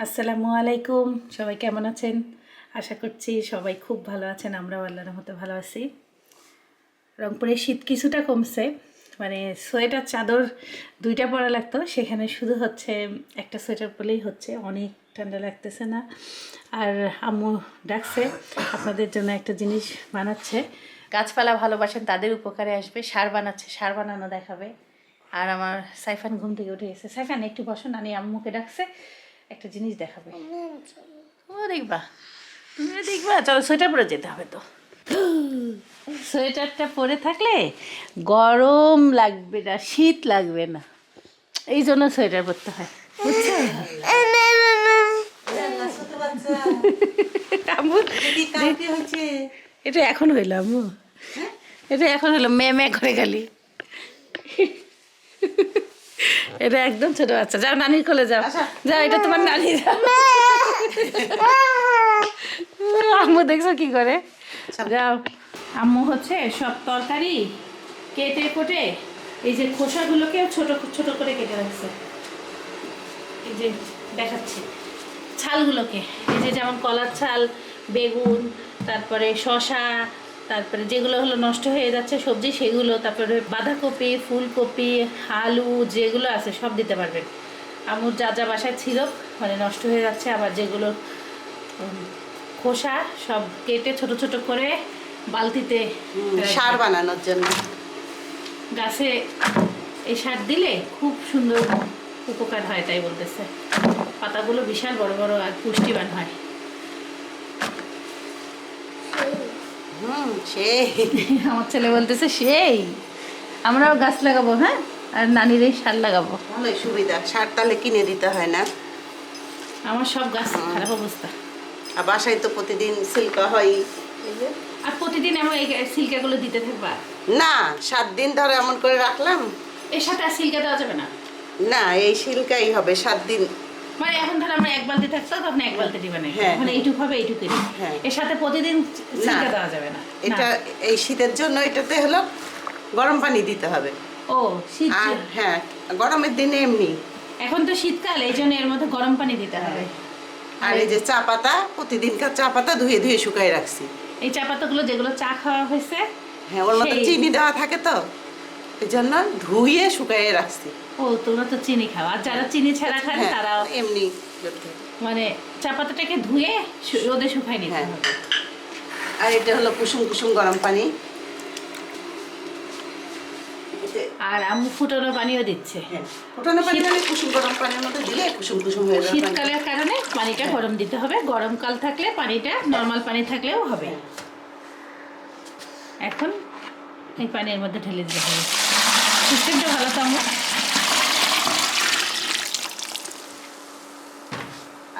আসসালামু আলাইকুম, সবাই কেমন আছেন? আশা করছি সবাই খুব ভালো আছেন। আমরাও আল্লাহর রহমতে ভালো আছি। রংপুরে শীত কিছুটা কমছে, মানে সোয়েটার চাদর দুইটা পরা লাগতো, সেখানে শুধু হচ্ছে একটা সোয়েটার পরলেই হচ্ছে, অনেক ঠান্ডা লাগতেছে না। আর আম্মু ডাকছে আপনাদের জন্য একটা জিনিস বানাচ্ছে। গাছপালা ভালোবাসেন তাদের উপকারে আসবে, সার বানাচ্ছে, সার বানানো দেখাবে। আর আমার সাইফান ঘুম থেকে উঠে গেছে। সাইফান একটু বসো, নানি আম্মুকে ডাকছে, একটা জিনিস দেখাবে। ও দেখবা, তুমিও দেখবা। চলো সোয়েটার পরে যেতে হবে তো। সোয়েটারটা পরে থাকলে গরম লাগবে না, শীত লাগবে না, এই জন্য সোয়েটার পরতে হয়, বুঝছো? আম্মু এটা এখন হইলো, আম্মু এটা এখন হলো মে করে খালি। এটা একদম ছোট বাচ্চা। যাও নানির কোলে যাও, যাও, এটা তোমার নানি। যাও, আম্মু দেখছো কি করে? যাও। আম্মু হচ্ছে সব তরকারি কেটে কোটে এই যে খোসাগুলোকে ছোট ছোট করে কেটে রাখছে। এই যে দেখাচ্ছি ছালগুলোকে, এই যে যেমন কলার ছাল, বেগুন, তারপরে শসা, তারপরে যেগুলো হলো নষ্ট হয়ে যাচ্ছে সবজি সেগুলো, তারপরে বাঁধাকপি, ফুলকপি, আলু যেগুলো আছে সব দিতে পারবেন। আম্মুর যা যা বাসায় ছিল মানে নষ্ট হয়ে যাচ্ছে, আবার যেগুলো খোসা সব কেটে ছোট ছোট করে বালতিতে সার বানানোর জন্য। গাছে এই সার দিলে খুব সুন্দর উপকার হয়, তাই বলতেছে। পাতাগুলো বিশাল বড় বড় আর পুষ্টিবান হয়। সেই আমার ছেলে বলতেছে সেই আমরাও গাছ লাগাবো, হ্যাঁ, আর নানির এই সার লাগাবো। ভালোই সুবিধা, সার তাহলে কিনে দিতে হয় না। আমার সব গাছ খারাপ অবস্থা। আর বাসায় তো প্রতিদিন সিল্কা হয়। আর প্রতিদিন আমার এই সিল্কাগুলো দিতে থাকবা না, 7 দিন ধরে এমন করে রাখলাম। এর সাথে আর সিল্কা দেওয়া যাবে না? না, এই সিল্কাই হবে 7 দিন। মানে এখন ধর আমরা এক বালতি থাকতো, তখন এক বালতি দিবে না, হ্যাঁ, মানে এইটুকু হবে এইটুকুই। হ্যাঁ। এর সাথে প্রতিদিন সিল্কা দেওয়া যাবে না। এটা এই শীতের জন্য এটাতে হলো গরম পানি দিতে হবে। ও শীত, আর হ্যাঁ, গরমের দিনে এমনি। এখন তো শীতকাল, এই জন্য এর মধ্যে গরম পানি দিতে হবে। আর এই যে চা পাতা, প্রতিদিনকার চা পাতা ধুয়ে ধুয়ে শুকাই রাখছি। এই চা পাতাগুলো যেগুলো চা খাওয়া হয়েছে, হ্যাঁ, ওর মধ্যে চিনি দেওয়া থাকে তো, এই জন্য ধুয়ে শুকাইয়ে রাখছি। ও তোমরা তো চিনি খাও, আর যারা চিনি ছাড়া খান হ্যাঁ, তারা এমনি মানে চা পাতাটাকে ধুয়ে রোদে শুকাই নিতে হ্যাঁ। হবে। আর এটা হলো কুসুম কুসুম গরম পানি। আর আম্মু ফুটানো পানিও দিচ্ছে। হ্যাঁ, ফোটানো পানি মানে কুসুম গরম পানির মধ্যে দিলে কুসুম কুসুম হয়ে যাবে। শীতকালের কারণে পানিটা গরম দিতে হবে, গরমকাল থাকলে পানিটা নর্মাল পানি থাকলেও হবে। এখন এই পানির মধ্যে ঢেলে দিতে হবে। সিস্টেমটা ভালো তো আমার।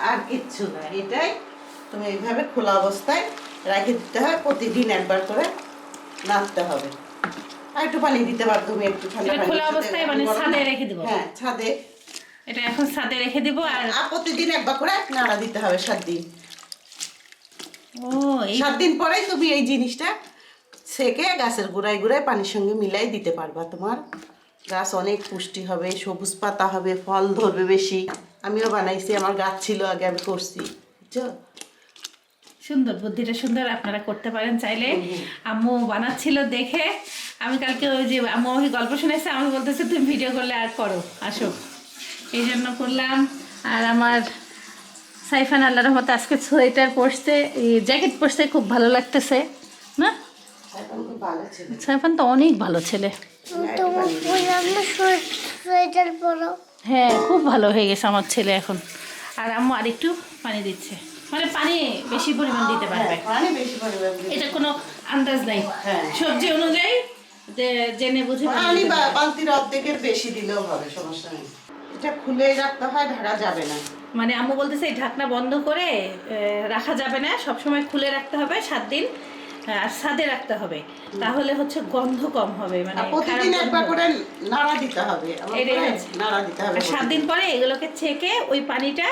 আর কিচ্ছু না, এটাই তুমি এইভাবে খোলা অবস্থায় রেখে দিতে হয়, প্রতিদিন একবার করে নাড়তে হবে। আর একটু পানি দিতে পারো তুমি, একটু ঠান্ডা এটা পানি। খোলা অবস্থায় মানে ছাদে রেখে দেবো? হ্যাঁ, ছাদে। এটা এখন ছাদে রেখে দিব। আর প্রতিদিন একবার করে নাড়া দিতে হবে 7 দিন। ও এই 7 দিন পরেই তুমি এই জিনিসটা সেকে গাছের গোড়ায় গোড়ায় পানির সঙ্গে মিলাই দিতে পারবা। তোমার গাছ অনেক পুষ্টি হবে, সবুজ পাতা হবে, ফল ধরবে বেশি। আমিও বানাইছি, আমার গাছ ছিল আগে, আমি করছি, বুঝছো? সুন্দর, বুদ্ধিটা সুন্দর, আপনারা করতে পারেন চাইলে। আম্মু বানাচ্ছিল দেখে আমি কালকে ওই যে আম্মু আমাকে গল্প শুনেছে, আমি বলতেছে তুমি ভিডিও করলে আর করো, আসো, এই জন্য করলাম। আর আমার সাইফান আল্লাহর রহমতে আজকে সোয়েটার পরতে, জ্যাকেট পরতে খুব ভালো লাগতেছে না? সাইফান তো অনেক ভালো ছেলে। হ্যাঁ, খুব ভালো হয়ে গেছে আমার ছেলে এখন। আর আম্মু আরেকটু পানি দিচ্ছে, মানে পানি বেশি পরিমাণ দিতে পারবে। এটা কোনো আন্দাজ নাই, সবজি অনুযায়ী জেনে বুঝে পানি বালতির অর্ধেকের বেশি দিলেও হবে, সমস্যা নেই। এটা খুলে রাখতে হয়, ঢাকা যাবে না। মানে আম্মু বলতেছে এই ঢাকনা বন্ধ করে রাখা যাবে না, সবসময় খুলে রাখতে হবে 7 দিন, আর ছাদে রাখতে হবে, তাহলে হচ্ছে গন্ধ কম হবে। মানে প্রতিদিন একবার করে নাড়া দিতে হবে, নাড়া দিতে হবে। 7 দিন পরে এগুলোকে ছেঁকে ওই পানিটা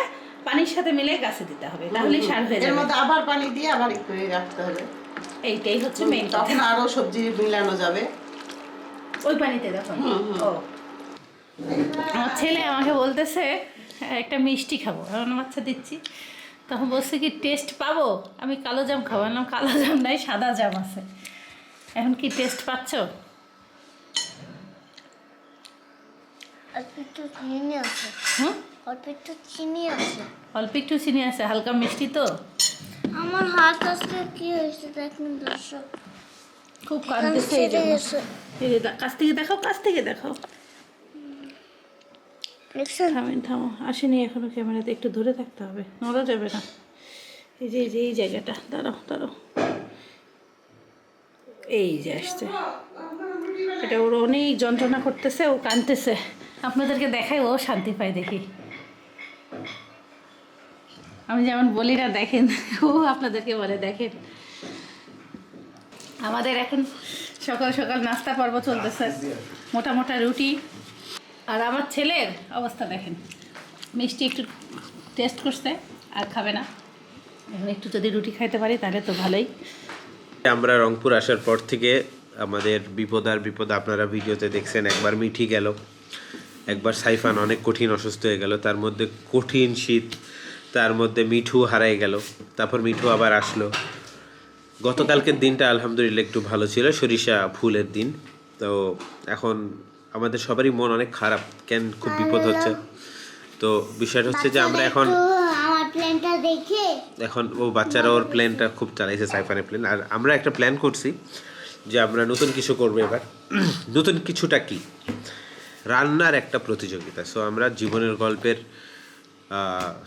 পানির সাথে মিলে গাছে দিতে হবে, তাহলে সার হয়ে যাবে। এর মধ্যে আবার পানি দিয়ে আবার একটু রাখতে হবে। এইটাই হচ্ছে মেইন কথা। তখন আরো সবজি মিলানো যাবে ওই পানিতে দেখো। ও আমার ছেলে আমাকে বলতেছে হ্যাঁ, একটা মিষ্টি খাবো এমন বাচ্চা দিচ্ছি, তখন বলছে কি টেস্ট পাবো, আমি কালো জাম খাবো না, কালো জাম নাই সাদা জাম আছে, এখন কি টেস্ট পাচ্ছ? অল্প একটু চিনি আছে, হুম, অল্প একটু চিনি আছে। অল্প একটু চিনি আছে, হালকা মিষ্টি তো। আমার হাত আজকে কি হয়েছে দেখুন দর্শক, খুব এখানে কাঁদতেছে এই ছেড়ে জন্য। গেছে। এই যে কাছ থেকে দেখাও, কাছ থেকে দেখাও। দেখছেন? থামেন, থামো, আসেনি এখনো ক্যামেরাতে, একটু ধরে থাকতে হবে, নড়া যাবে না। এই যে এই যে এই জায়গাটা, দাঁড়াও দাঁড়াও, এই যে আসছে, এটা ওর অনেক যন্ত্রণা করতেছে, ও কাঁদতেছে, আপনাদেরকে দেখাই ও শান্তি পায় দেখি। আমি যেমন বলি না দেখেন, ও আপনাদেরকে বলে দেখেন। আমাদের এখন সকাল সকাল নাস্তা পর্ব চলতেছে, মোটা মোটা রুটি। আর আমার ছেলের অবস্থা দেখেন, মিষ্টি একটু টেস্ট করছে আর খাবে না, এখন একটু যদি রুটি খাইতে পারি তাহলে তো ভালোই। আমরা রংপুর আসার পর থেকে আমাদের বিপদ আর বিপদ আপনারা ভিডিওতে দেখছেন, একবার মিঠি গেল, একবার সাইফান অনেক কঠিন অসুস্থ হয়ে গেল, তার মধ্যে কঠিন শীত, তার মধ্যে মিঠু হারাই গেল, তারপর মিঠু আবার আসলো। গতকালকের দিনটা আলহামদুলিল্লাহ একটু ভালো ছিল, সরিষা ফুলের দিন। তো এখন আমাদের সবারই মন অনেক খারাপ, কেন খুব বিপদ হচ্ছে। তো বিষয়টা হচ্ছে যে আমরা এখন আমার প্লেনটা দেখে এখন ও বাচ্চারা ওর প্ল্যানটা খুব চালাইছে, সাইফানের প্ল্যান। আর আমরা একটা প্ল্যান করছি যে আমরা নতুন কিছু করবো এবার। নতুন কিছুটা কি, রান্নার একটা প্রতিযোগিতা। সো আমরা জীবনের গল্পের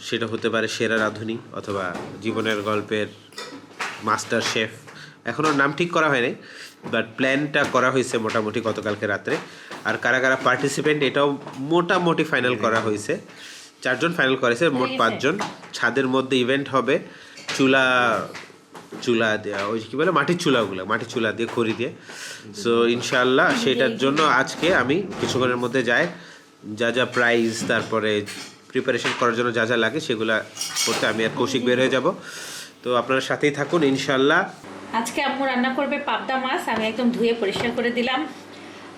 সেটা হতে পারে সেরা রাঁধুনি, অথবা জীবনের গল্পের মাস্টার শেফ, এখনও নাম ঠিক করা হয়নি, বাট প্ল্যানটা করা হয়েছে মোটামুটি গতকালকে রাত্রে। আর কারা কারা পার্টিসিপেন্ট এটাও মোটামুটি ফাইনাল করা হয়েছে, 4 জন ফাইনাল করেছে, মোট 5 জন। ছাদের মধ্যে ইভেন্ট হবে, চুলা দেওয়া, ওই কী বলে মাটির চুলা দিয়ে, খড়ি দিয়ে। সো ইনশাআল্লাহ সেটার জন্য আজকে আমি কিছুক্ষণের মধ্যে যাই, যা যা প্রাইজ, তারপরে প্রিপারেশন করার জন্য যা যা লাগে সেগুলা করতে আমি আর কৌশিক বের হয়ে যাব। তো আপনারা সাথেই থাকুন ইনশাআল্লাহ। আজকে আম্মু রান্না করবে পাবদা মাছ, আমি একদম ধুয়ে পরিষ্কার করে দিলাম।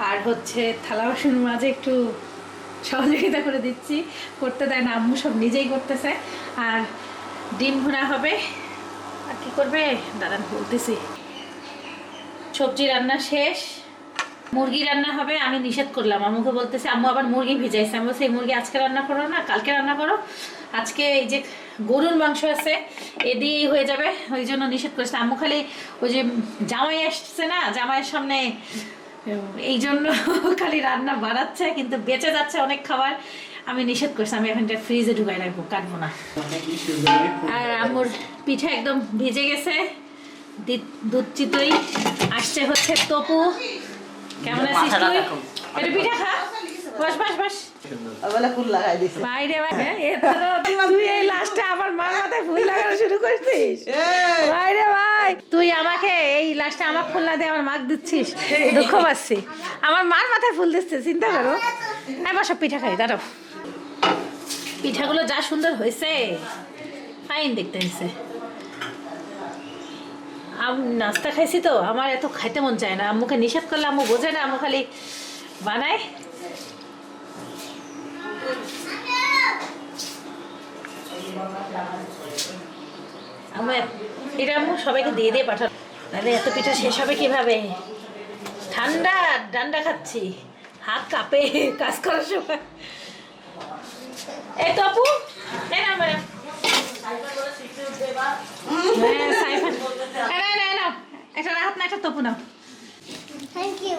আর হচ্ছে থালা বাসন মাঝে একটু সহযোগিতা করে দিচ্ছি, করতে দেয় না আম্মু, সব নিজেই করতেছে। আর ডিম ভুনা হবে, আর কি করবে দাঁড়ান বলতেছি। সবজি রান্না শেষ, মুরগি রান্না হবে। আমি নিষেধ করলাম, আম্মুকে বলতেছে, আম্মু আবার মুরগি ভিজাইছে, আমি বলছি এই মুরগি আজকে রান্না করো না, কালকে রান্না করো, আজকে এই যে গরুর মাংস আছে এ দিয়েই হয়ে যাবে, ওই জন্য নিষেধ করেছে। আম্মু খালি ওই যে জামাই আসছে না, জামাইয়ের সামনে এই জন্য খালি রান্না বাড়াচ্ছে, কিন্তু বেঁচে যাচ্ছে অনেক খাবার। আমি নিষেধ করছি, আমি এখন এটা ফ্রিজে ঢুকাই রাখবো, কাটবো না। আর আম্মুর পিঠা একদম ভিজে গেছে, দুধ চিতই আসছে, হচ্ছে তপু। কেমন আছিস তুই? এটা পিঠা খা, বস বস বস। ওবেলা ফুল লাগাই দিছে। বাইরে তুই এই লাস্টে আমার মার মাথায় ফুল লাগানো শুরু করছিস? বাইরে ভাই, তুই আমাকে এই লাস্টে আমার ফুল না দিয়ে আমার মাকে দিচ্ছিস, দুঃখ পাচ্ছি। আমার মার মাথায় ফুল দিচ্ছে, চিন্তা করো। হ্যাঁ বসো, পিঠা খাই, দাঁড়াও। পিঠাগুলো যা সুন্দর হয়েছে, ফাইন দেখতে হয়েছে। নাস্তা খাইছি তো, আমার এত খাইতে মন চায় না, আম্মুকে নিষেধ করলে আম্মু বোঝে না, আম্মু খালি বানায়। এটা আম্মু সবাইকে দিয়ে দিয়ে পাঠানো, তাহলে এত পিঠা শেষ হবে কিভাবে? ঠান্ডা ডান্ডা খাচ্ছি, হাত কাঁপে কাজ করার সময়। এই তো আপু, এই না ম্যাডাম, একটা রাহাত না, একটা তপু নাও। Thank you.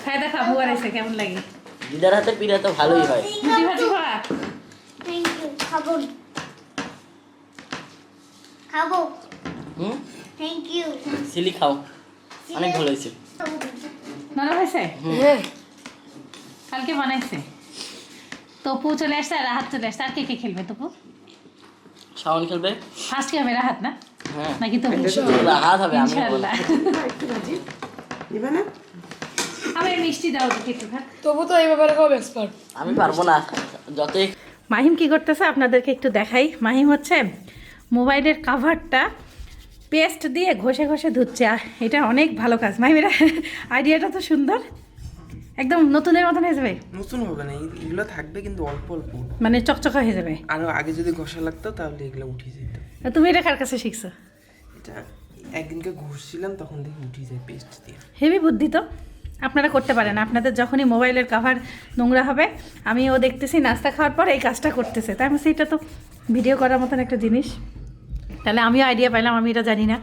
খাই দেখা আবু আনাইছে, কেমন লাগে? দিদার হাতে পিঠা তো ভালোই হয়। রুটি ভাজি খাওয়া? Thank you. খাবো খাবো। হুম, থ্যাংক ইউ। সিলি খাও, অনেক ভালো হয়েছে। নরম হয়েছে? কালকে বানাইছে। তপু চলে আসছে আর রাহাত চলে আসছে, আর কে কে খেলবে? তপু শাওন খেলবে। ফার্স্ট কি হবে, রাহাত না হ্যাঁ, নাকি তপু? রাহাত হবে। আমি ইনশাআল্লাহ। একটু ভাজি দিবে না? আমি মিষ্টি দাও দেখি একটু, থাক। তবু তো এই ব্যাপারে খুব এক্সপার্ট। আমি পারবো না, যতই মাহিম কি করতেছে আপনাদেরকে একটু দেখাই। মাহিম হচ্ছে মোবাইলের কাভারটা পেস্ট দিয়ে ঘষে ঘষে ধুচ্ছে, এটা অনেক ভালো কাজ। মাহিম, এটা আইডিয়াটা তো সুন্দর, একদম নতুনের মতন হয়ে যাবে, নতুন হবে না, এগুলো থাকবে কিন্তু অল্প অল্প। মানে চকচকা হয়ে যাবে। আরো আগে যদি ঘষা লাগতো তাহলে এগুলো উঠে যেত। আর তুমি এটা কার কাছে শিখছো? এটা একদিনকে ঘষছিলাম তখন দেখি উঠে যায় পেস্ট দিয়ে। হেভি বুদ্ধি তো, আপনারা করতে পারেন। আপনাদের যখনই মোবাইলের কভার নোংরা হবে, আমিও দেখতেছি নাস্তা খাওয়ার পর এই কাজটা করতেছে, তাই আমি এটা তো ভিডিও করার মতন একটা জিনিস। তাহলে আমিও আইডিয়া পাইলাম, আমি এটা জানি না।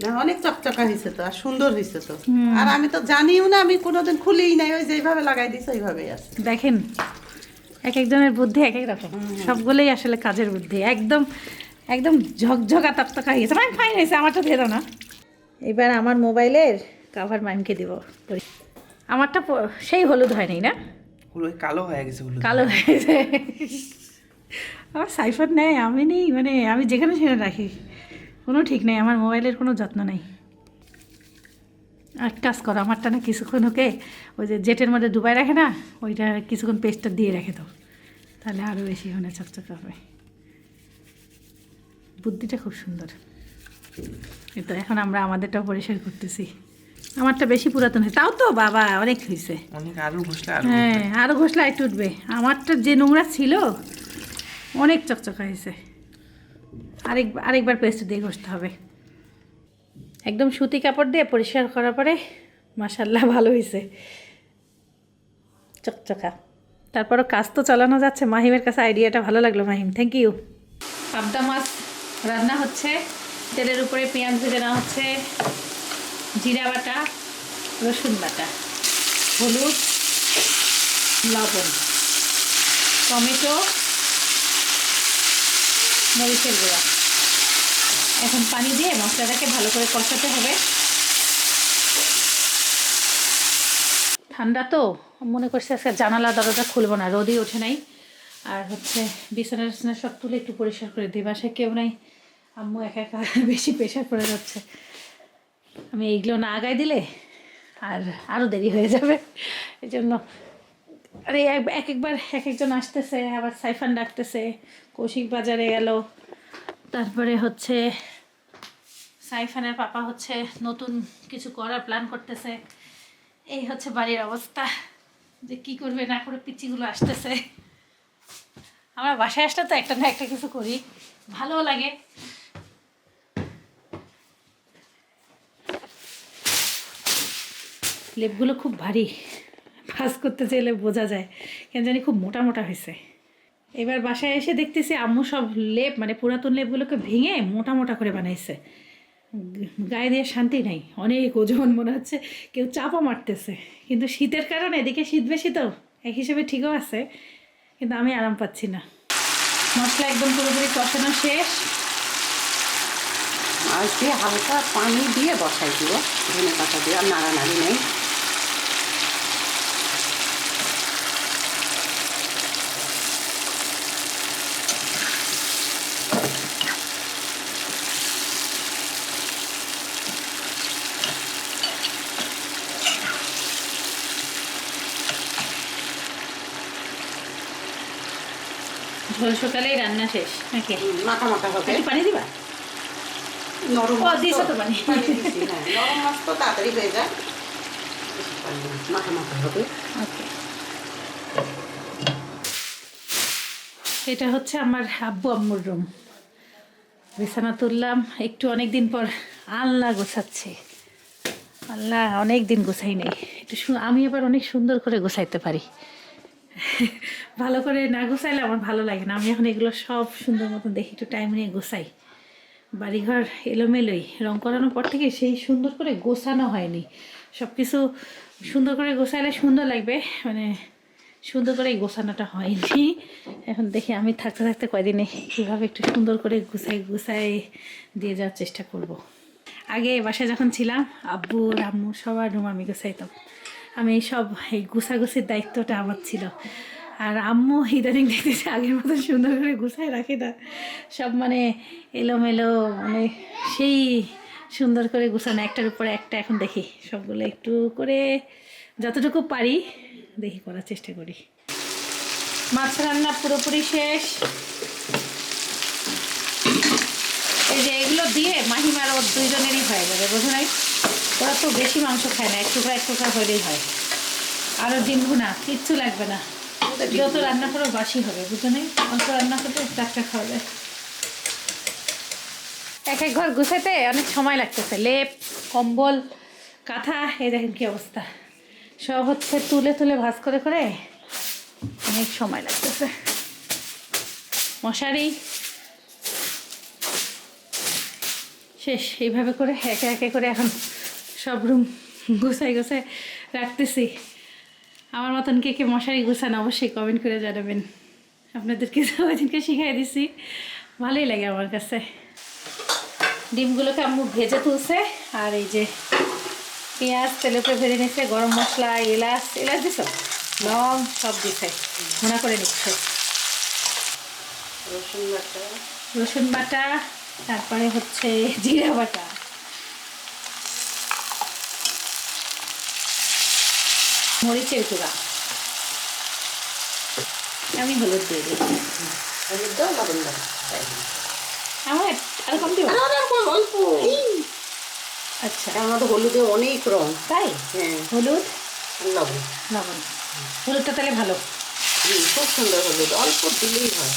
না অনেক চকচকা হয়েছে তো, আর সুন্দর হয়েছে তো। আর আমি তো জানিও না, আমি কোনোদিন খুলিই নাই, ওই যেভাবে লাগাই দিছে ওইভাবেই আছে। দেখেন এক একজনের বুদ্ধি এক এক রকম, সবগুলোই আসলে কাজের বুদ্ধি। একদম একদম ঝকঝকা তকতকা হয়ে গেছে, মানে ফাইন হয়েছে। আমারটা দিয়ে দাও না। এবার আমার মোবাইলের কাভার মাইমকে দিব। আমারটা সেই হলুদ হয়নি না, হলো কালো হয়ে গেছে, হলুদ কালো হয়েছে। আমার সাইফার নেই, আমি নেই, মানে আমি যেখানে সেখানে রাখি, কোনো ঠিক নেই। আমার মোবাইলের কোনো যত্ন নেই। আর কাজ করো, আমারটা না কিছুক্ষণ ওকে ওই যে জেটের মধ্যে ডুবাই রাখে না, ওইটা কিছুক্ষণ পেস্টটা দিয়ে রেখে দাও, তাহলে আরও বেশি হনে চকচকে হবে। বুদ্ধিটা খুব সুন্দর। এই তো এখন আমরা আমাদেরটাও পরিষ্কার করতেছি। আমারটা বেশি পুরাতন হয়েছে, তাও তো বাবা অনেক হয়েছে। অনেক আরো ঘষলে আরো হ্যাঁ, আরও ঘষলে একটু উঠবে। আমারটা যে নোংরা ছিল অনেক চকচকা হয়েছে। আরেকবার পেস্ট দিয়ে ঘষতে হবে। একদম সুতি কাপড় দিয়ে পরিষ্কার করার পরে মাশাআল্লাহ ভালো হয়েছে, চকচকা। তারপরও কাজ তো চালানো যাচ্ছে। মাহিমের কাছে আইডিয়াটা ভালো লাগলো, মাহিম থ্যাংক ইউ। পাবদা মাছ রান্না হচ্ছে, তেলের উপরে পেঁয়াজ ভেজে নেওয়া হচ্ছে, জিরা বাটা, রসুন বাটা, হলুদ, লবণ, টমেটো, মরিচের গুঁড়া। এখন পানি দিয়ে মশলাটাকে ভালো করে কষাতে হবে। ঠান্ডা তো, মনে করছে আজকে জানালা দরজা খুলবো না, রোদই ওঠে নাই। আর হচ্ছে বিছানা টিছানা সব তুলে একটু পরিষ্কার করে দিই, বাসায় কেউ নাই, আম্মু একা একা বেশি প্রেশার পড়ে যাচ্ছে। আমি এইগুলো না আগায় দিলে আর আরও দেরি হয়ে যাবে, এই জন্য। আরে একবার এক একজন আসতেছে, আবার সাইফান ডাকতেছে, কৌশিক বাজারে গেল, তারপরে হচ্ছে সাইফানের পাপা হচ্ছে নতুন কিছু করার প্ল্যান করতেছে। এই হচ্ছে বাড়ির অবস্থা, যে কি করবে না করে পিচিগুলো আসতেছে। আমরা বাসায় আসলে তো একটা না একটা কিছু করি, ভালোও লাগে। লেপগুলো খুব ভারী, ভাজ করতে চাইলে বোঝা যায়, কেন জানি খুব মোটা মোটা হয়েছে। এবার বাসায় এসে দেখতেছি আম্মু সব লেপ, মানে পুরাতন লেপগুলোকে ভেঙে মোটা মোটা করে বানাইছে। গায়ে দিয়ে শান্তি নাই, অনেক ওজন, মনে হচ্ছে কেউ চাপা মারতেছে। কিন্তু শীতের কারণে এদিকে শীত বেশি তো, এক হিসেবে ঠিকও আছে, কিন্তু আমি আরাম পাচ্ছি না। মশলা একদম পুরোপুরি কষানো শেষ। মাছ দিয়ে হালকা পানি দিয়ে বসাই দিব, ধনে পাতা দিয়ে, আর নাড়ানাড়ি নেই। ঝোল সকালেই রান্না শেষ নাকি? মাখা মাখা হবে। একটু পানি দিবা? নরম ও, মাছ তো- দিয়েছো তো পানি। পানি দিছি, হ্যাঁ। নরম মাছ তো তাড়াতাড়ি হয়ে যায়, বেশি পানি না, মাখা মাখা হবে। ওকে। এটা হচ্ছে আমার আব্বু আম্মুর রুম। বিছানা তুললাম একটু, অনেক দিন পর আল্লাহ গোছাচ্ছে। আল্লাহ অনেক দিন গোছাই নেই, একটু আমি আবার অনেক সুন্দর করে গোছাইতে পারি। ভালো করে না গোছাইলে আমার ভালো লাগে না। আমি এখন এগুলো সব সুন্দর মতো দেখি, একটু টাইম নিয়ে গোছাই। বাড়িঘর এলোমেলোই, রং করানোর পর থেকে সেই সুন্দর করে গোছানো হয়নি। সব কিছু সুন্দর করে গোছাইলে সুন্দর লাগবে, মানে সুন্দর করে গোছানোটা হয়নি। এখন দেখি আমি থাকতে থাকতে কয়দিনে কীভাবে একটু সুন্দর করে গুছাই দিয়ে যাওয়ার চেষ্টা করব। আগে বাসায় যখন ছিলাম, আব্বু আম্মু সবার রুম আমি গোছাইতাম। আমি সব এই গুছাগুছির দায়িত্বটা আমার ছিল। আর আম্মু ইদানিং দেখতেছে আগের মতো সুন্দর করে গুছায় রাখে না, সব মানে এলোমেলো, মানে সেই সুন্দর করে গুছানো, একটার উপরে একটা। এখন দেখি সবগুলো একটু করে যতটুকু পারি দেখি করার চেষ্টা করি। মাছ রান্না পুরোপুরি শেষ। এই যে এগুলো দিয়ে মাহিম আর ওর দুইজনেরই হয়ে যাবে, বোঝো নাই? ওরা তো বেশি মাংস খায় না, একটু হলেই হয়। আরও ডিম ভুনা, কিচ্ছু লাগবে না। যত রান্না করো বাসি হবে, বুঝো নেই? অল্প রান্না করতে টাটকা খাওয়া যায়। এক এক ঘর গুছাতে অনেক সময় লাগতেছে। লেপ, কম্বল, কাঁথা, এই দেখেন কি অবস্থা। সব হচ্ছে তুলে তুলে ভাঁজ করে করে অনেক সময় লাগতেছে। মশারি শেষ। এইভাবে করে একে একে করে এখন সব রুম গুছাই গুছাই রাখতেছি। আমার মতন কে কে মশারি গুছান অবশ্যই কমেন্ট করে জানাবেন। আপনাদেরকে সবাইকে শিখাই দিছি, ভালোই লাগে আমার কাছে। ডিমগুলোকে আম্মু ভেজে তুলছে, আর এই যে পেঁয়াজ তেলে উপরে ভেজে নিচ্ছে, গরম মশলা, এলাচ দিছ, লং সব দিছে, ভুনা করে নিচ্ছে। রসুন বাটা, তারপরে হচ্ছে জিরা বাটা, মরিচের গুঁড়া, আমি হলুদ দিয়ে দিই। আমার আর কম দিব? অল্প। আচ্ছা, আমাদের হলুদে অনেক রং। তাই? হ্যাঁ, হলুদ, লবণ। লবণ। হলুদটা তাহলে ভালো। খুব সুন্দর হলুদ, অল্প দিলেই হয়।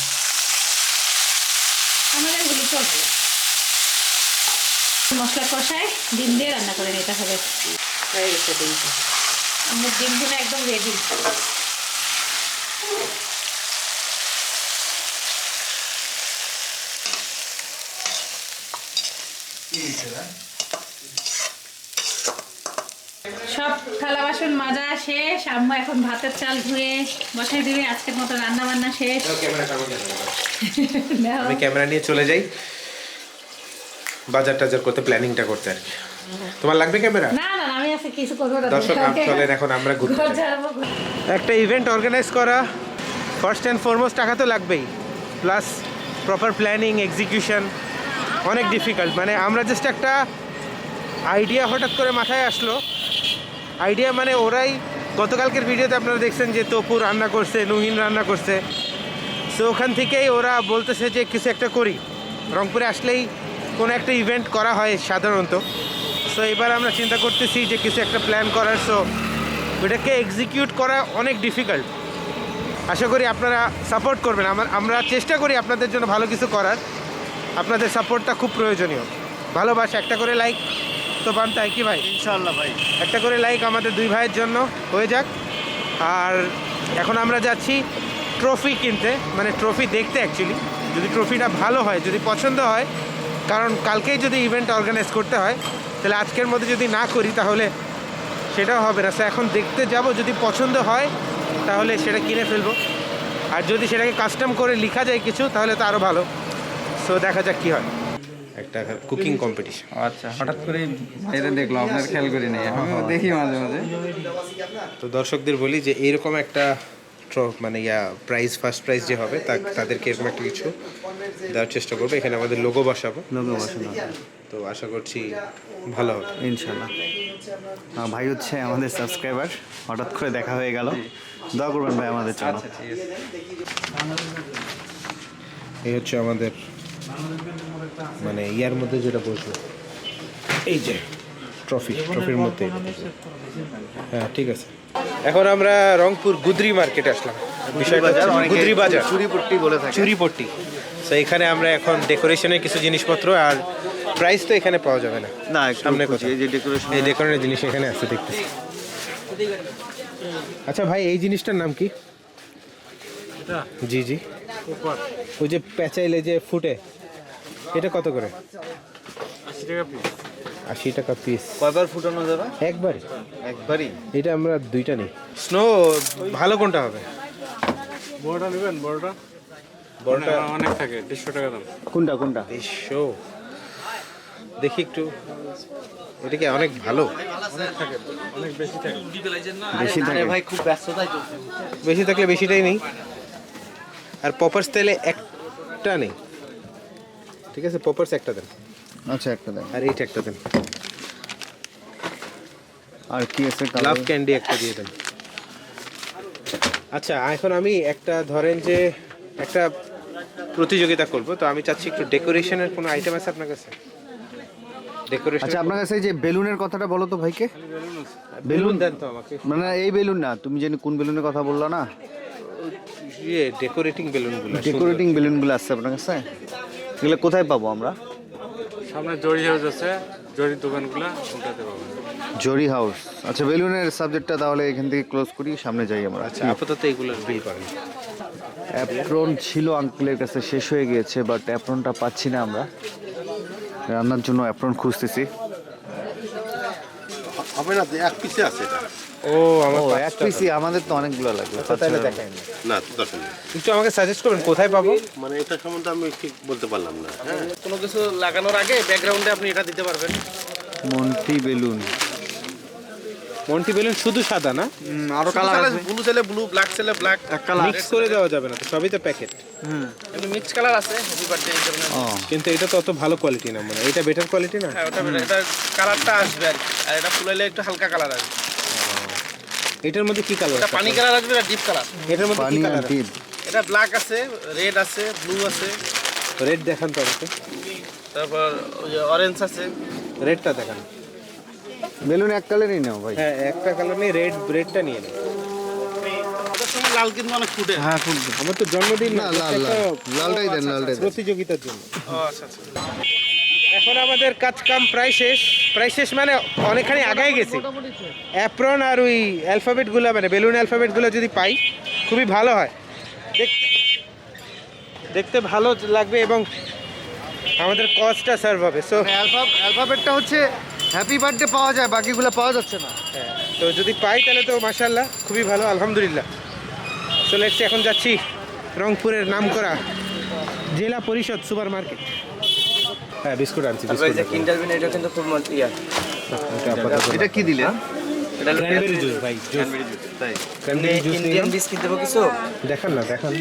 আমাদের হলুদটাও ভালো। মশলা কষায় ডিম দিয়ে রান্না করে নিতে হবে। হয়ে গেছে ডিমটা। আমার ডিমগুলো একদম রেডি। সব থালা বাসন মাজা শেষ। আম্মু এখন ভাতের চাল ধুয়ে বসাই দিবে। আজকের মতো রান্না বান্না শেষ। নাও। আমি ক্যামেরা নিয়ে চলে যাই বাজার টাজার করতে, প্ল্যানিংটা করতে আর কি। তোমার লাগবে ক্যামেরা? না না না, আমি আজকে কিছু করবো না। দর্শক চলেন এখন আমরা ঘুরতে ঘর যাই। ঝাড়বো। একটা ইভেন্ট অর্গানাইজ করা ফার্স্ট অ্যান্ড ফরমোস্ট টাকা তো লাগবেই, প্লাস প্রপার প্ল্যানিং, এক্সিকিউশন অনেক ডিফিকাল্ট। মানে আমরা জাস্ট একটা আইডিয়া হঠাৎ করে মাথায় আসলো। আইডিয়া মানে ওরাই গতকালকের ভিডিওতে আপনারা দেখছেন যে তপু রান্না করছে, নুহিন রান্না করছে। সো ওখান থেকেই ওরা বলতেছে যে কিছু একটা করি। রংপুরে আসলেই কোনো একটা ইভেন্ট করা হয় সাধারণত। সো এবার আমরা চিন্তা করতেছি যে কিছু একটা প্ল্যান করার। সো ওইটাকে এক্সিকিউট করা অনেক ডিফিকাল্ট। আশা করি আপনারা সাপোর্ট করবেন। আমরা চেষ্টা করি আপনাদের জন্য ভালো কিছু করার। আপনাদের সাপোর্টটা খুব প্রয়োজনীয়। ভালোবাসা, একটা করে লাইক তো বানতাই কি ভাই? ইনশাআল্লাহ ভাই। একটা করে লাইক আমাদের দুই ভাইয়ের জন্য হয়ে যাক। আর এখন আমরা যাচ্ছি ট্রফি কিনতে, মানে ট্রফি দেখতে অ্যাকচুয়ালি। যদি ট্রফিটা ভালো হয়, যদি পছন্দ হয়, কারণ কালকেই যদি ইভেন্ট অর্গানাইজ করতে হয় তাহলে আজকের মধ্যে যদি না করি তাহলে সেটাও হবে না। সো এখন দেখতে যাব, যদি পছন্দ হয় তাহলে সেটা কিনে ফেলবো। আর যদি সেটাকে কাস্টম করে লেখা যায় কিছু তাহলে তো আরও ভালো। সো দেখা যাক কী হয়। একটা কুকিং কম্পিটিশন। আচ্ছা, হঠাৎ করে বাইরে দেখলো, আপনার খেয়াল করি নাই, আমিও দেখি মাঝে মাঝে। তো দর্শকদের বলি যে এইরকম একটা মানে প্রাইজ, ফার্স্ট প্রাইজ যে হবে তাদেরকে এরকম একটা কিছু দেওয়ার চেষ্টা করবো। এখানে আমাদের লোগো বসাবো। তো আশা করছি ভালো হবে ইনশাল্লাহ। ভাই হচ্ছে আমাদের সাবস্ক্রাইবার, হঠাৎ করে দেখা হয়ে গেল। দোয়া করবেন ভাই আমাদের জন্য। এই হচ্ছে আমাদের মানে ইয়ার মধ্যে যেটা বসবো, এই যে ট্রফির মধ্যে। হ্যাঁ ঠিক আছে। এখন আমরা রংপুর গুদরি মার্কেটে আসলাম। বিষয়টা গুদরি বাজার, চুরিপট্টি বলে থাকে। চুরিপট্টি। তো এখানে আমরা এখন ডেকোরেশনের কিছু জিনিসপত্র, আর প্রাইস তো এখানে পাওয়া যাবে না। না, সামনে কোথায় এই যে ডেকোরেশন, এই ডেকোরেশনের জিনিস এখানে আছে দেখতেছি। আচ্ছা ভাই, এই জিনিসটার নাম কি? জি জি, ওই যে প্যাচাইলে যে ফুটে, এটা কত করে? 80 টাকা পিস। কয়বার ফুটানো যাবে? একবারই। এটা আমরা দুইটা নিই। স্নো ভালো কোনটা হবে? বড়টা নেবেন? বড়টা অনেক থাকে, 150 টাকা দাম। কোনটা? 150। দেখি একটু, এটা কি অনেক ভালো? অনেক বেশি থাকে। বেশি থাকে ভাই, খুব ব্যস্ততাই চলছে। বেশি থাকলে বেশিটাই নেই। আর পপার্স তেলে একটা নেই, ঠিক আছে? পপার্স একটা দেন। আচ্ছা, একটা দেন। আর এইটা একটা দেন। আর কি আছে? লাভ ক্যান্ডি একটা দিয়ে দেন। আচ্ছা, এখন আমি একটা ধরেন যে একটা প্রতিযোগিতা করব, তো আমি চাচ্ছি একটু ডেকোরেশনের কোনো আইটেম আছে আপনার কাছে? ডেকোরেশন আচ্ছা আপনার কাছে এই যে বেলুনের কথাটা বলো তো ভাইকে। বেলুন দেন তো আমাকে। মানে এই বেলুন না, তুমি জানি কোন বেলুনের কথা বললা না, ইয়ে ডেকোরেটিং বেলুনগুলো। ডেকোরেটিং বেলুনগুলো আছে আপনার কাছে? এগুলো কোথায় পাবো আমরা? সামনে জরি হাউস আছে, জরির দোকানগুলো ওটাতে পাবেন। জরি হাউস। আচ্ছা বেলুনের সাবজেক্টটা তাহলে এখান থেকে ক্লোজ করি, সামনে যাই আমরা। আচ্ছা আপাতত এগুলোর বিল করেন। অ্যাপ্রন ছিল আঙ্কেলের কাছে, শেষ হয়ে গিয়েছে, বাট অ্যাপ্রনটা পাচ্ছি না আমরা। রান্নার জন্য অ্যাপ্রন খুঁজতেছি। হবে না, এক পিসে আছে এটা। ও আমার ও এক পিসি, আমাদের তো অনেকগুলো লাগবে। তাহলে দেখাই না। না দরকার নেই, একটু আমাকে সাজেস্ট করবেন কোথায় পাবো? মানে এটা সম্বন্ধে আমি ঠিক বলতে পারলাম না। হ্যাঁ, কোনো কিছু লাগানোর আগে ব্যাকগ্রাউন্ডে আপনি এটা দিতে পারবেন। মন্টি বেলুন। মন্টি বেলুন শুধু সাদা না? আরো কালার আছে। ব্লু ছেলে ব্লু, ব্ল্যাক ছেলে ব্ল্যাক, মিক্স করে দেওয়া যাবে না তো, সবই তো প্যাকেট। এমনি মিক্স কালার আছে। হ্যাপি বার্থডে এই ধরনের। ও কিন্তু এটা তো অত ভালো কোয়ালিটি না, মানে এটা বেটার কোয়ালিটি না। হ্যাঁ ওটা এটা কালারটা আসবে আর কি। আর এটা ফুলাইলে একটু হালকা কালার আসবে। এটার মধ্যে কি কালার এটা আছে? পানি কালার আসবে আর ডিপ কালার। এটার মধ্যে পানি কি আর কালার? ডিপ। এটা ব্ল্যাক আছে, রেড আছে, ব্লু আছে, রেড দেখান তো আমাকে। তারপর ওই যে অরেঞ্জ আছে। রেডটা দেখান। বেলুন এক কালারই নাও ভাই। হ্যাঁ একটা কালার নেই, রেডটা নিয়ে নেই। ওদের সময় লাল কিন্তু অনেক ফুটে। হ্যাঁ ফুটবে। আমার তো জন্মদিন না লাল লালটাই দেন, লালটাই দেন। প্রতিযোগিতার জন্য। ও আচ্ছা আচ্ছা। এখন আমাদের কাজ কাম প্রায় শেষ মানে অনেকখানি আগায় গেছে। অ্যাপ্রন আর ওই অ্যালফাবেটগুলো, মানে বেলুন অ্যালফাবেটগুলো যদি পাই খুবই ভালো হয়, দেখতে ভালো লাগবে এবং আমাদের কস্টটা সার্ভ হবে। সো অ্যালফাবেটটা হচ্ছে হ্যাপি বার্থডে পাওয়া যায়, বাকিগুলো পাওয়া যাচ্ছে না। তো যদি পাই তাহলে তো মাশাআল্লাহ খুবই ভালো, আলহামদুলিল্লাহ। চলে এসছি, এখন যাচ্ছি রংপুরের নামকরা জেলা পরিষদ সুপার মার্কেট। হ্যাঁ বিস্কুট আনছি। এটা কিন্তু খুব এটা কি দিলে? ক্র্যানবেরি জুস ভাই, তাই ক্র্যানবেরি জুস ইন্ডিয়ান বিস্কিট দেবো কিছু, দেখান না, দেখান।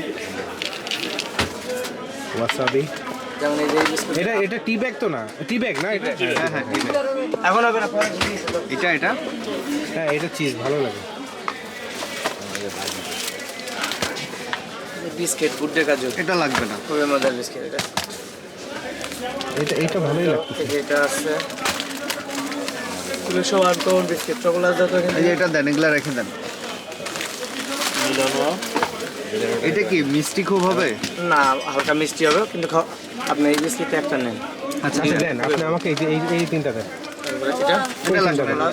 ওয়াসাবি, যেমন এই যে বিস্কুট। এটা টি ব্যাগ তো না? টি ব্যাগ না এটা? হ্যাঁ হ্যাঁ এখন হবে না, পরে এটা হ্যাঁ এটা চিজ ভালো লাগে। বিস্কিট গুড্ডে কাজু, এটা লাগবে না। খুবই মজার বিস্কিট এটা। এটা ভালোই লাগছে। এটা আছে এগুলো সব আনকমন বিস্কিট, চকোলেট যত এখানে। এই যে এটা দেন, এগুলা রেখে দেন। এটা কি মিষ্টি খুব হবে? না হালকা মিষ্টি হবে, কিন্তু আপনি এই বিস্কিটটা একটা নেন। আচ্ছা দেন আপনি আমাকে এই তিনটা দেন। তারপরে এটা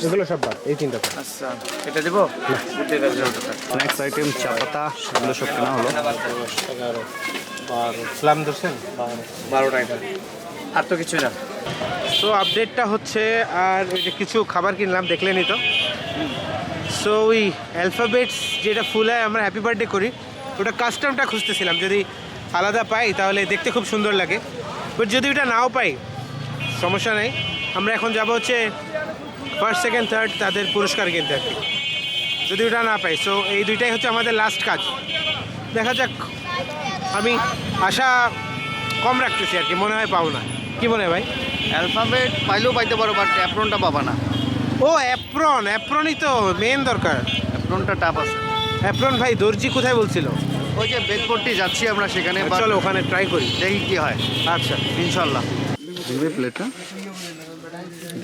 এগুলো সব বাদ, এই তিনটা দেন। আচ্ছা এটা দেবো গুড্ডে কাজু। স্ন্যাক্স আইটেম, চা পাতা, এগুলো সব কেনা হলো। 12 ফ্লাম ধরছেন, 12টা আইটেম। আর তো কিছু না। সো আপডেটটা হচ্ছে, আর ওই যে কিছু খাবার কিনলাম দেখলেনই তো। সো ওই অ্যালফাবেটস যেটা ফুলায় আমরা হ্যাপি বার্থডে করি, ওটা কাস্টমটা খুঁজতেছিলাম, যদি আলাদা পাই তাহলে দেখতে খুব সুন্দর লাগে। বাট যদি ওটা নাও পাই সমস্যা নেই, আমরা এখন যাব হচ্ছে ফার্স্ট সেকেন্ড থার্ড তাদের পুরস্কার কিনতে আর কি, যদি ওটা না পাই। সো এই দুইটাই হচ্ছে আমাদের লাস্ট কাজ, দেখা যাক। আমি আশা কম রাখতেছি আর কি, মনে হয় পাবো না। কি মনে হয় ভাই? অ্যালফাবেট পাইলেও পাইতে পারো, বাট অ্যাপ্রনটা পাবা না। ও অ্যাপ্রনই তো মেন দরকার। অ্যাপ্রনটা টাপ আছে। অ্যাপ্রন ভাই দর্জি কোথায় বলছিল? ওই যে বেদপট্টি যাচ্ছি আমরা সেখানে, চলো ওখানে ট্রাই করি, দেখি কি হয়। আচ্ছা ইনশাল্লাহ। দিবে প্লেটটা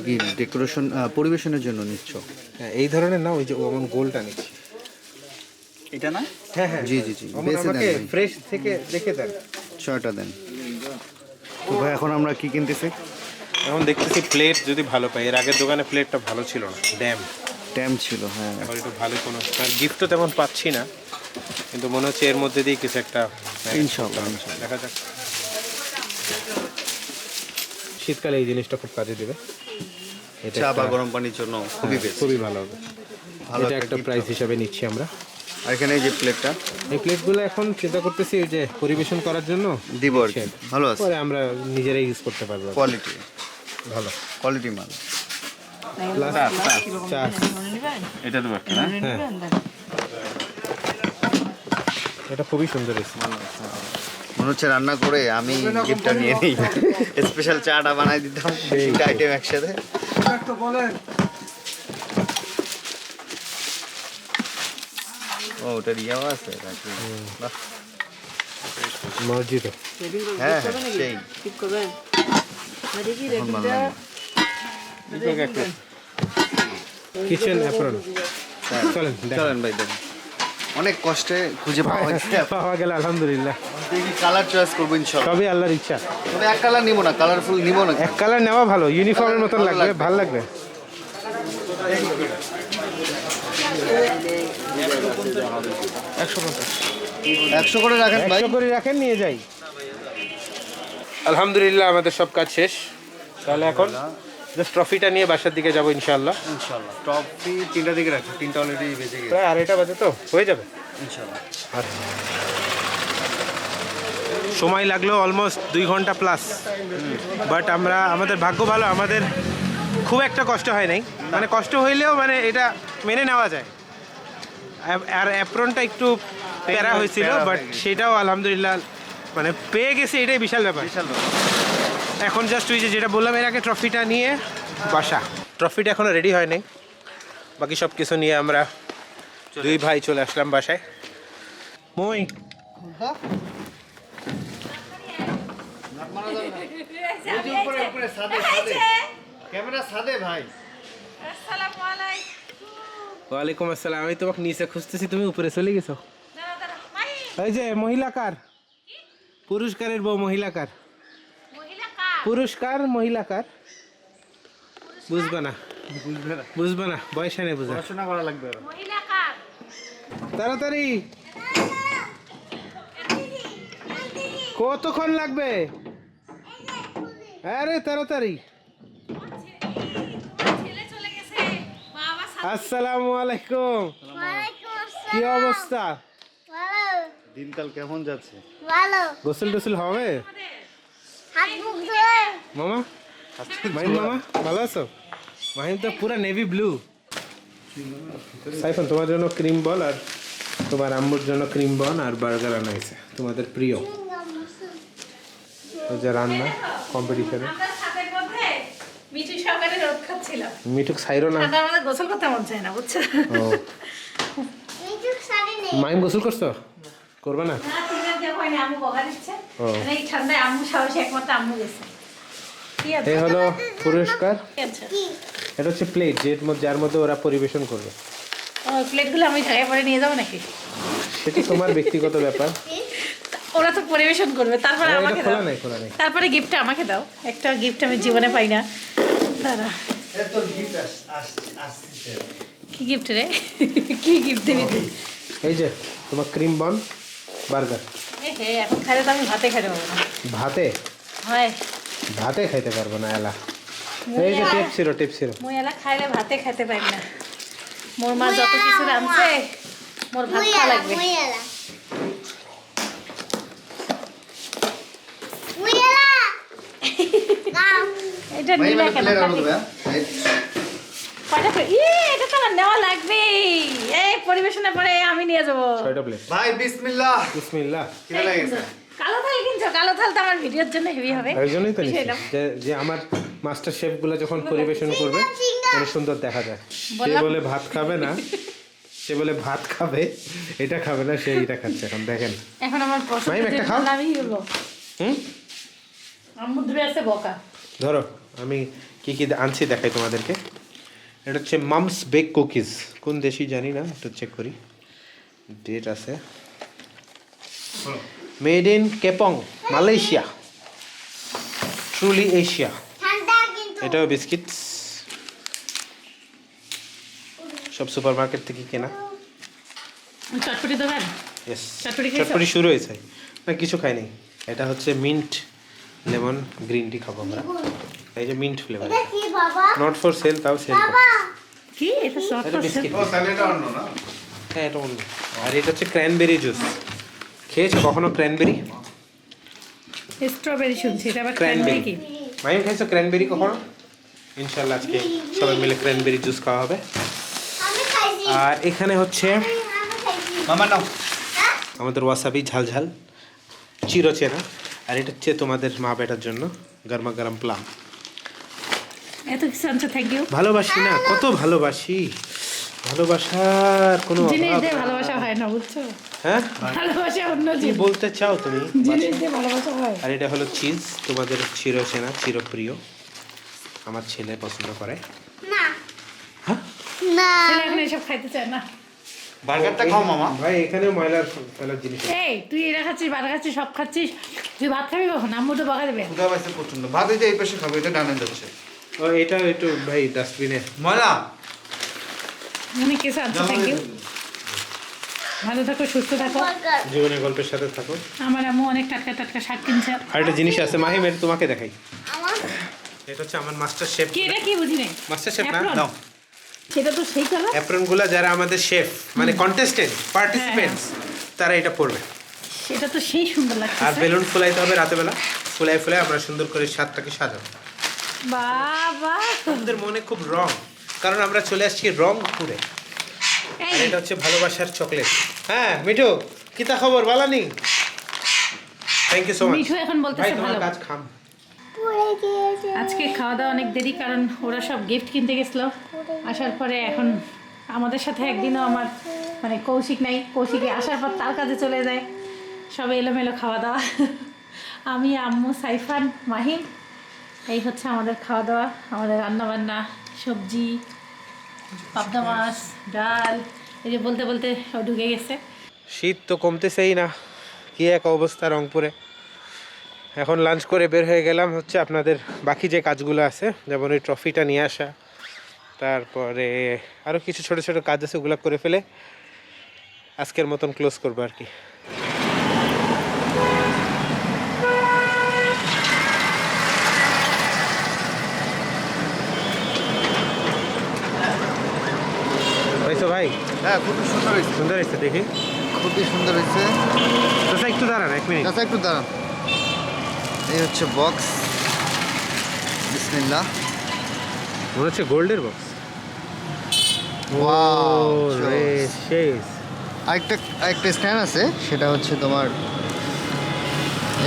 কি ডেকোরেশন পরিবেশনের জন্য নিচ্ছ? হ্যাঁ এই ধরনের না, ওই যে অমন গোলটা নিচ্ছি। এটা না? হ্যাঁ হ্যাঁ জি জি জি, বেছে আমাকে দেন ফ্রেশ থেকে দেখে দেন। ছয়টা দেন। তো ভাই এখন আমরা কি কিনতেছি? এখন দেখতেছি প্লেট যদি ভালো পাই। এর আগের দোকানে প্লেটটা ভালো ছিল না, ট্যাম ছিল। হ্যাঁ এবার একটু ভালো কোনো গিফট তো তেমন পাচ্ছি না, কিন্তু মনে হচ্ছে এর মধ্যে দিয়ে কিছু একটা ইনশাল্লাহ। দেখা যাক। শীতকালে এই জিনিসটা খুব কাজে দেবে। এটা চা বা একটা গরম পানির জন্য খুবই বেস্ট। খুবই ভালো হবে। ভালো এটা একটা একটা gift প্রাইস হবে। হিসাবে নিচ্ছি আমরা। আর এখানে এই যে প্লেটটা এই প্লেটগুলো এখন চিন্তা করতেছি ওই যে পরিবেশন করার জন্য দিব আর কি। ভালো আছে, পরে আমরা নিজেরাই ইউজ করতে পারবো। কোয়ালিটি ভালো কোয়ালিটি মাল। চা এটা দেবো একটা, না? হ্যাঁ এটা খুবই সুন্দর হয়েছে। মনে হচ্ছে রান্না করে আমি গিফটটা নিয়ে নিই, স্পেশাল চাটা বানাই দিতাম, তিনটা আইটেম একসাথে। ও ওটার ইয়াও আছে নাকি? বাহ। মসজিদ হ্যাঁ হ্যাঁ সেই এখন ভালো লাগলো। কিচেন অ্যাপ্রন চলেন চলেন ভাই দেন অনেক কষ্টে খুঁজে পাওয়া গেছে পাওয়া গেল আলহামদুলিল্লাহ। দেখি কালার চয়েস করবো ইনশাল্লাহ। সবই আল্লাহর ইচ্ছা। তবে এক কালার নিবো না, কালারফুল নিবো না। এক কালার নেওয়া ভালো, ইউনিফর্মের মতন লাগবে, ভালো লাগবে। 100 করে রাখেন ভাই। 100 করে রাখেন, নিয়ে যাই। আলহামদুলিল্লাহ আমাদের সব কাজ শেষ। তাহলে এখন জাস্ট ট্রফিটা নিয়ে বাসার দিকে যাবো ইনশাআল্লাহ। ইনশাল্লাহ টপি 3টা দিকে রাখি, 3টা অলরেডি বেজে গেছে। প্রায় 2:30 বাজে তো হয়ে যাবে ইনশাল্লাহ। আচ্ছা, সময় লাগলো অলমোস্ট 2 ঘন্টা প্লাস, বাট আমাদের ভাগ্য ভালো, আমাদের খুব একটা কষ্ট হয় নাই। মানে কষ্ট হইলেও মানে এটা মেনে নেওয়া যায়। আর অ্যাপ্রনটা একটু প্যারা হয়েছিল, বাট সেটাও আলহামদুলিল্লাহ মানে পেয়ে গেছে, এটাই বিশাল ব্যাপার। এখন জাস্ট ওই যেটা বললাম এর আগে, ট্রফিটা নিয়ে বাসা। ট্রফিটা এখনও রেডি হয় নাই, বাকি সব কিছু নিয়ে আমরা 2 ভাই চলে আসলাম বাসায়। মই ক্যামেরা সাদে ভাই। ওয়ালাইকুম আসসালাম। আমি তোমাকে নিচে খুঁজতেছি, তুমি উপরে চলে গেছো। এই যে মহিলাকার, পুরস্কারের বউ মহিলাকার, পুরস্কার মহিলাকার, বুঝবে না বুঝবে না, বয়সে নেই বুঝা। পড়াশোনা করা লাগবে। তাড়াতাড়ি, কতক্ষণ লাগবে? আরে তাড়াতাড়ি। আসসালামু আলাইকুম, কি অবস্থা? দিনকাল কেমন যাচ্ছে? ভালো গোসল টোসল হবে হাত মুখ ধুয়ে মামা? মাহিম মামা ভালো আছো? মাহিম তো পুরা নেভি ব্লু। সাইফন তোমার জন্য ক্রিম বল, আর তোমার আম্মুর জন্য ক্রিম বল আর বার্গার আনা হয়েছে, তোমাদের প্রিয়। ওই যে রান্না কম্পিটিশনে মিঠু সহকারে রোদ খাচ্ছিলাম। মিঠুক ছাইরো না। ঠান্ডা আমাদের গোসল করতে মন চায় না, বুঝছো? ও মিঠুক শাড়ি নেই মাহিম গোসল করছো? করবে না? না, তিনের দেওয়া হয়নি, আম্মু বকা দিচ্ছে। ও। মানে এই ঠান্ডায় আম্মু সাহসী, একমাত্র আম্মু গেছে। কি আছে? এই হলো পুরস্কার। কি আছে? এটা হচ্ছে প্লেট, যার মধ্যে ওরা পরিবেশন করবে। ও, প্লেটগুলো আমি ঢাকায় পরে নিয়ে যাবো নাকি? সেটা তোমার ব্যক্তিগত ব্যাপার। ওরা তো পরিবেশন করবে, তারপরে এটা আমাকে খোলা দাও। নাই, খোলা নাই। তারপরে গিফটটা আমাকে দাও। একটা গিফট আমি জীবনে পাই না। দাঁড়া, এত গিফট আসছে। কি গিফট রে? কি গিফট দিবি তুই? এই যে তোমার ক্রিম বন বার্গার। হে, এখন খাইলে তো আমি ভাতে খাইতে পারবো না। ভাতে হয়, ভাতে খাইতে পারবো না এলা। এই যে টিপ ছিল। মুই এলা খাইলে ভাতে খাইতে পারি না। মোর মা যত কিছু রাঁধছে, মোর ভাত খাওয়া লাগবে। মুইয়ালা মুইয়ালা গাও এটা নিলে কেন? কয়টা করে? এটা তো আমার নেওয়া লাগবে। এই পরিবেশনের পরে আমি নিয়ে যাবো। 6টা প্লেট। ভাই বিসমিল্লাহ। বিসমিল্লাহ। কিরা লাগেছে? কালো থাল কিনছো? কালো থাল তো আমার ভিডিওর জন্য হেভি হবে। এই জন্যই তো নিচ্ছি, বিষয়টা। যে আমার মাস্টার শেফ গুলো যখন পরিবেশন করবে মানে সুন্দর দেখা যায়। সে বললাম। বলে ভাত খাবে না, সে বলে ভাত খাবে, এটা খাবে না, সে এটা খাচ্ছে। এখন দেখেন। এখন আমার মাইম, পছন্দের একটা খাও। জিনিস আমি বলবো। হুম, আম্মু ধরে আছে বকা। ধরো আমি কি কি আনছি দেখাই তোমাদেরকে। এটা হচ্ছে মামস বেক কুকিজ, কোন দেশি জানি না, একটু চেক করি, ডেট আছে। Made in Kepong, Malaysia, truly Asia. ঠান্ডা কিন্তু এটাও বিস্কিটস, সব সুপার মার্কেট থেকে কেনা। চটপটি দোকান। ইয়েস, চটপটি খাইছো? চটপটি শুরু হয়েছে। না কিছু খাইনি। এটা হচ্ছে মিন্ট লেমন গ্রিন টি খাবো আমরা। এই যে মিন্ট ফ্লেভার, এটা কি বাবা নট ফর সেল, তাও সেল বাবা কি এটা? শর্ট এটা বিস্কিট। ও স্যালাডটা অন্য না? হ্যাঁ এটা অন্য। আর এটা হচ্ছে ক্র্যানবেরি জুস। খেয়েছো কখনো ক্র্যানবেরি? স্ট্রবেরি শুনছি, এটা আবার ক্র্যানবেরি ক্র্যানবেরি কি? মাইম খাইছো ক্র্যানবেরি কখনো? ইনশাল্লাহ আজকে সবাই মিলে ক্র্যানবেরি জুস খাওয়া হবে। আমি খাইছি আর এখানে হচ্ছে আমি খাইছি মামা নাও। আমাদের ওয়াসাবি ঝালঝাল চিরো চেনা। আর এটা হচ্ছে তোমাদের মা বেটার জন্য গরমা গরম প্লাম। এত কিছু আনছো, থ্যাংক ইউ। ভালোবাসি না, কত ভালোবাসি, ভালোবাসার কোনো জিনিস অভাব দিয়ে নেই। ভালোবাসা হয় না, বুঝছো? হ্যাঁ, ভালোবাসা অন্য কি জিনিস, বলতে চাও তুমি? জিনিস দিয়ে ভালোবাসা হয়। আর এটা হলো চিজ, তোমাদের চির চেনা চিরপ্রিয়। আমার ছেলে পছন্দ করে। না না ছেলে এখন এসব খাইতে চায় না। বার্গারটা খাও মামা। ভাই এখানে ময়লার ফেলার জিনিস আছে। এই তুই এটা খাচ্ছিস, বাটা খাচ্ছিস, সব খাচ্ছিস, তুই ভাত খাবি কখন? আম্মু তো বকা দেবে। ক্ষুধা পাইছে প্রচন্ড। ভাত এই যে এই পাশে খাবো, এটা ডানে যাচ্ছে। ও এটা একটু ভাই ডাস্টবিনে। ময়লা। অনেক কিছু আছে। Thank you. ভালো থাকো, সুস্থ থাকো, বার্গার জীবনের গল্পের সাথে থাকো। আমার আম্মু অনেক টাটকা টাটকা শাক কিনছে। আর একটা জিনিস আছে মাহিমের, তোমাকে দেখাই। আমার এটা হচ্ছে আমার মাস্টার শেফ। কি এটা কি বুঝি নাই? মাস্টার শেফ না? Apron? নাও। সেটা তো সেই কালার। অ্যাপ্রনগুলো যারা আমাদের শেফ মানে কন্টেস্টেন্ট পার্টিসিপেন্টস তারা এটা পড়বে। সেটা তো সেই সুন্দর আর লাগছে। বেলুন ফুলাইতে হবে রাতেবেলা, ফুলাই ফুলাই আমরা সুন্দর করে সাতটাকে সাজাবো। বাবা আমাদের মনে খুব রং, কারণ আমরা চলে আসছি রংপুরে। আর এই এটা হচ্ছে ভালোবাসার চকলেট। হ্যাঁ মিঠু, কিতা খবর বালানি? Thank you so much. Mithu এখন ভাই বলতেছে তোমার ভালো। কাজ খাম। পড়ে গিয়েছে আজকে খাওয়া দাওয়া অনেক দেরি, কারণ ওরা সব গিফট কিনতে গেছিল। আসার পরে এখন আমাদের সাথে একদিনও আমার মানে কৌশিক নাই। কৌশিকে আসার পর তার কাজে চলে যায়, সব এলোমেলো খাওয়া দাওয়া। আমি, আম্মু, সাইফান, মাহিম, এই হচ্ছে আমাদের খাওয়া দাওয়া। আমাদের রান্নাবান্না, সবজি, পাবদা মাছ, ডাল, এই যে বলতে বলতে সব ঢুকে গেছে। শীত তো কমতেছেই না, কি এক অবস্থা রংপুরে। এখন লাঞ্চ করে বের হয়ে গেলাম হচ্ছে আপনাদের বাকি যে কাজগুলো আছে, যেমন ওই ট্রফিটা নিয়ে আসা, তারপরে আরও কিছু ছোট ছোট কাজ আছে, ওগুলো করে ফেলে আজকের মতন ক্লোজ করবো আর কি। হয়েছে ভাই? হ্যাঁ খুবই সুন্দর হয়েছে, সুন্দর হয়েছে দেখি। খুবই সুন্দর হয়েছে। আচ্ছা একটু দাঁড়ান, 1 মিনিট। আচ্ছা একটু দাঁড়ান। এই হচ্ছে বক্স। বিসমিল্লাহ। মনে হচ্ছে গোল্ডের বক্স। Wow, রে শেষ। আরেকটা স্ট্যান্ড আছে, সেটা হচ্ছে তোমার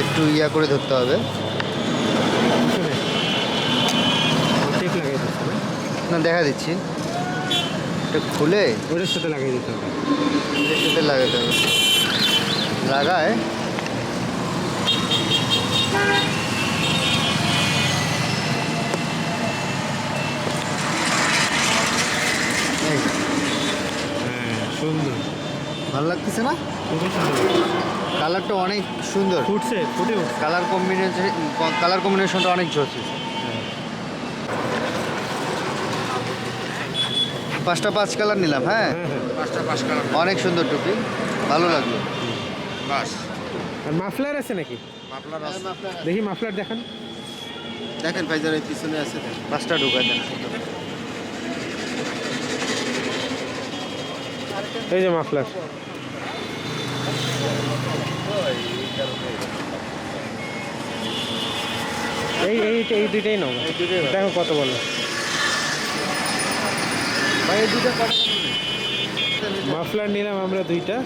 একটু ইয়া করে ধরতে হবে। টেপ লাগাই দিচ্ছে না? না দেখা দিচ্ছি, এটা খুলে ওটার সাথে লাগাই দিতে হবে। এর সাথে লাগাতে হবে। লাগায় এই যে, হ্যাঁ সুন্দর, ভালো লাগতেছে না? খুবই সুন্দর। কালারটা অনেক সুন্দর, ফুটে উঠছে। কালার কম্বিনেশনটা অনেক জোস হয়েছে। 5টা 5 কালার নিলাম। হ্যাঁ অনেক সুন্দর টুপি, ভালো লাগলো। আর মাফলার আছে নাকি? দেখি মাফলার দেখান। দেখেন ভাইজার এই পিছনে আছে, 5টা ঢোকায় দেন। এই যে মাফলার। এই দুইটাই নাও। দেখো কত বলো ভাই এই দুটো মাফলার নিলাম আমরা দুইটা,